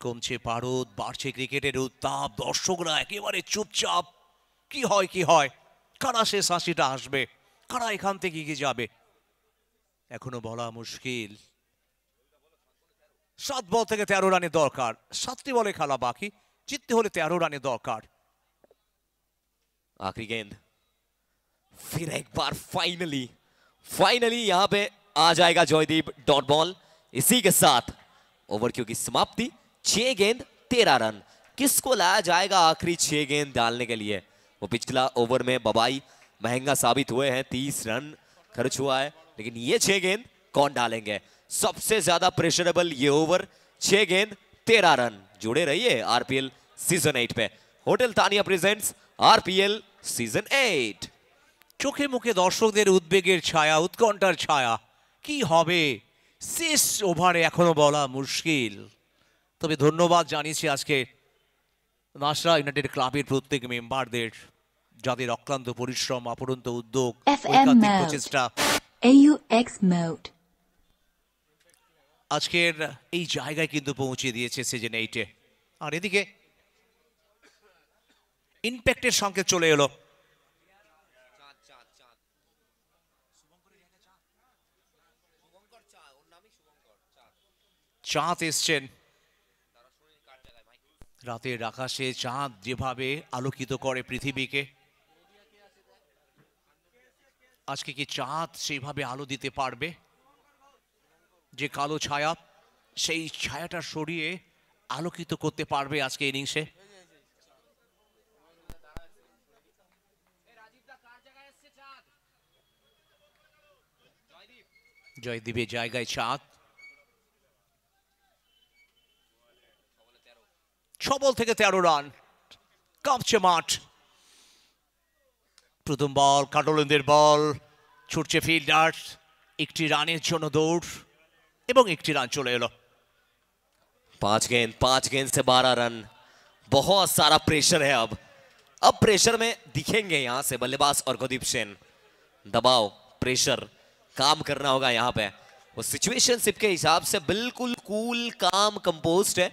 কমছে পারদ, বাড়ছে ক্রিকেটের উত্তাপ, দর্শকরা একেবারে চুপচাপ। কি হয়, কারা শেষ হাসিটা আসবে, কারা এখান থেকে এগিয়ে যাবে এখনো বলা মুশকিল। 7 বল থেকে 13 রানের দরকার। 7টি বলে খেলা বাকি, জিততে হলে 13 রানের দরকার। आखिरी गेंद, फिर एक बार फाइनली यहां पे आ जाएगा जॉयदीप डॉट बॉल। इसी के साथ ओवर की समाप्ति। 6 गेंद 13 रन। किसको लाया जाएगा आखिरी 6 गेंद डालने के लिए? वो पिछला ओवर में बबाई महंगा साबित हुए हैं, 30 रन खर्च हुआ है, लेकिन ये 6 गेंद कौन डालेंगे? सबसे ज्यादा प्रेशरेबल ये ओवर, 6 गेंद 13 रन। जुड़े रहिए आरपीएल सीजन 8 पे। Hotel Tania presents RPL season 8। চোখে মুখে দর্শকদের উদ্বেগের ছায়া, উৎকণ্ঠার ছায়া। কি হবে শেষ ওভারে এখনো বলা মুশকিল। তবে ধন্যবাদ জানিয়েছি আজকে নাসরা ইউনাইটেড ক্লাবের প্রত্যেক মেম্বারদের, যাদের অক্লান্ত পরিশ্রম, অপরন্ত উদ্যোগ, FM ঐকান্তিক mode. প্রচেষ্টা AUX mode. আজকের এই জায়গায় কিন্তু পৌঁছে দিয়েছে সিজন 8-এ। আর এদিকে ইম্প্যাক্টের সংকেত চলে এলো। চাঁদ এসছেন। রাতের আকাশে চাঁদ যেভাবে আলোকিত করে পৃথিবীকে, আজকে কি চাঁদ সেইভাবে আলো দিতে পারবে? যে কালো ছায়া, সেই ছায়াটা সরিয়ে আলোকিত করতে পারবে আজকে ইনিংসে? জয়দীপের জায়গায় চাঁদ। 6 বল থেকে 13 রান, কাঁপছে মাঠ। প্রথম বল কাটলেন্দের বল, ছুটছে ফিল্ডার, একটি রানের জন্য দৌড় এবং একটি রান চলে এলো। 5 गेंद से 12 रन। बहुत सारा प्रेशर है। अब प्रेशर में दिखेंगे यहां से बल्लेबाज अर्घदीप सेन। दबाव, प्रेशर, काम करना होगा यहाँ पे। वो सिचुएशनशिप के हिसाब से बिल्कुल कूल, काम, कंपोज्ड है।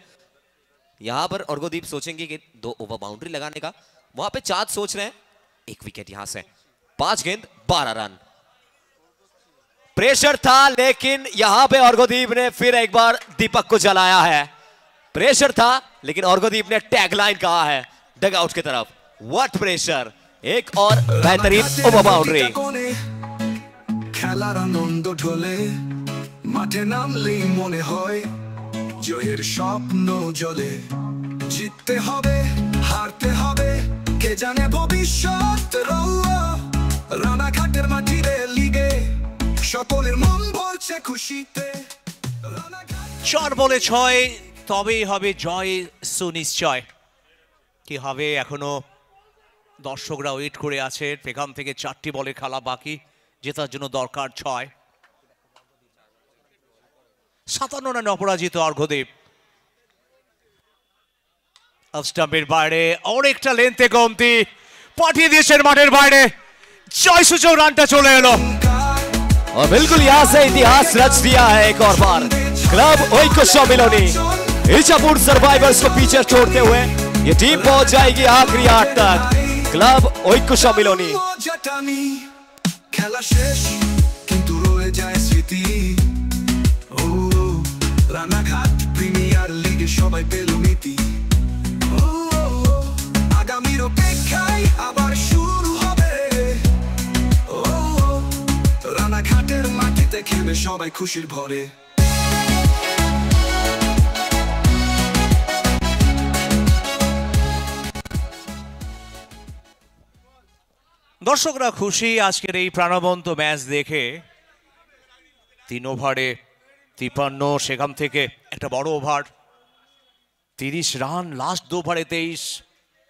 यहां पर अर्घदीप सोचेंगे कि 2 ओवर बाउंड्री लगाने का, वहां पे चाँद सोच रहे हैं 1 विकेट यहां से। 5 गेंद 12 रन। प्रेशर था, लेकिन यहां पे अर्घदीप ने फिर एक बार दीपक को जलाया है। प्रेशर था, लेकिन अर्घदीप ने टैगलाइन कहा है डगआउट की तरफ। What pressure! एक और बेहतरीन ओवर बाउंड्री। খেলার আনন্দ ঢলে মাঠে নামলেই মনে হয় জয়ের স্বপ্ন জ্বলে। জিততে হবে, হারতে হবে, কে জানে ভবিষ্যৎ। রানাঘাটের মাটিরে লিগে সকলের মন ভরছে খুশিতে। 4 বলে 6, তবেই হবে জয় সুনিশ্চয়। কি হবে এখনো দর্শকরা ওয়েট করে আছে। এখান থেকে 4টি বলে খেলা বাকি, জেতার জন্য দরকার 6। 57 রানে অপরাজিত অর্ঘদীপ। অফ স্টাম্পের বাইরে অনেকটা লেন্থে কমতি, পাঠিয়ে দিয়েছেন মাঠের বাইরে। জয়সূচক রানটা চলে এলো। और बिल्कुल यहां से इतिहास रच दिया है एक और बार क्लब ओइको सम्मिलनी। इच्छापुर सर्वाइवर्स को पीछे छोड़ते हुए ये टीम पहुंच जाएगी आखिरी 8 तक। क्लब ओइको सम्मिलनी। খেলা শেষ কিন্তু রয়ে যায় স্মৃতি। ও রানাঘাট প্রিমিয়ার লিগে সবাই পেল নীতি। ও আগামীর অপেক্ষায় আবার শুরু হবে। ও রানাঘাটের মাটিতে খেলবে সবাই খুশির ভরে। দর্শকরা খুশি আজকের এই প্রাণবন্ত ম্যাচ দেখে। 3 ওভারে 53, সেখান থেকে একটা বড় ওভার 30 রান, লাস্ট 2 ওভারে 23।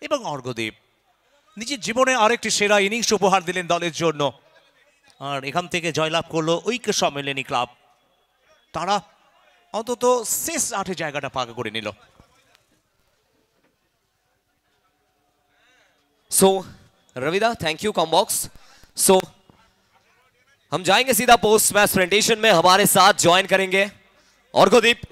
এবং অর্ঘদীপ নিজের জীবনে আরেকটি সেরা ইনিংস উপহার দিলেন দলের জন্য। আর এখান থেকে জয়লাভ করলো ঐক্য সম্মেলনী ক্লাব। তারা অন্তত শেষ 8-এ জায়গাটা পাকা করে নিল। सो रविदा, थैंक यू कॉम्बॉक्स। सो हम जाएंगे सीधा पोस्ट मैच प्रेजेंटेशन में। हमारे साथ ज्वाइन करेंगे अर्घदीप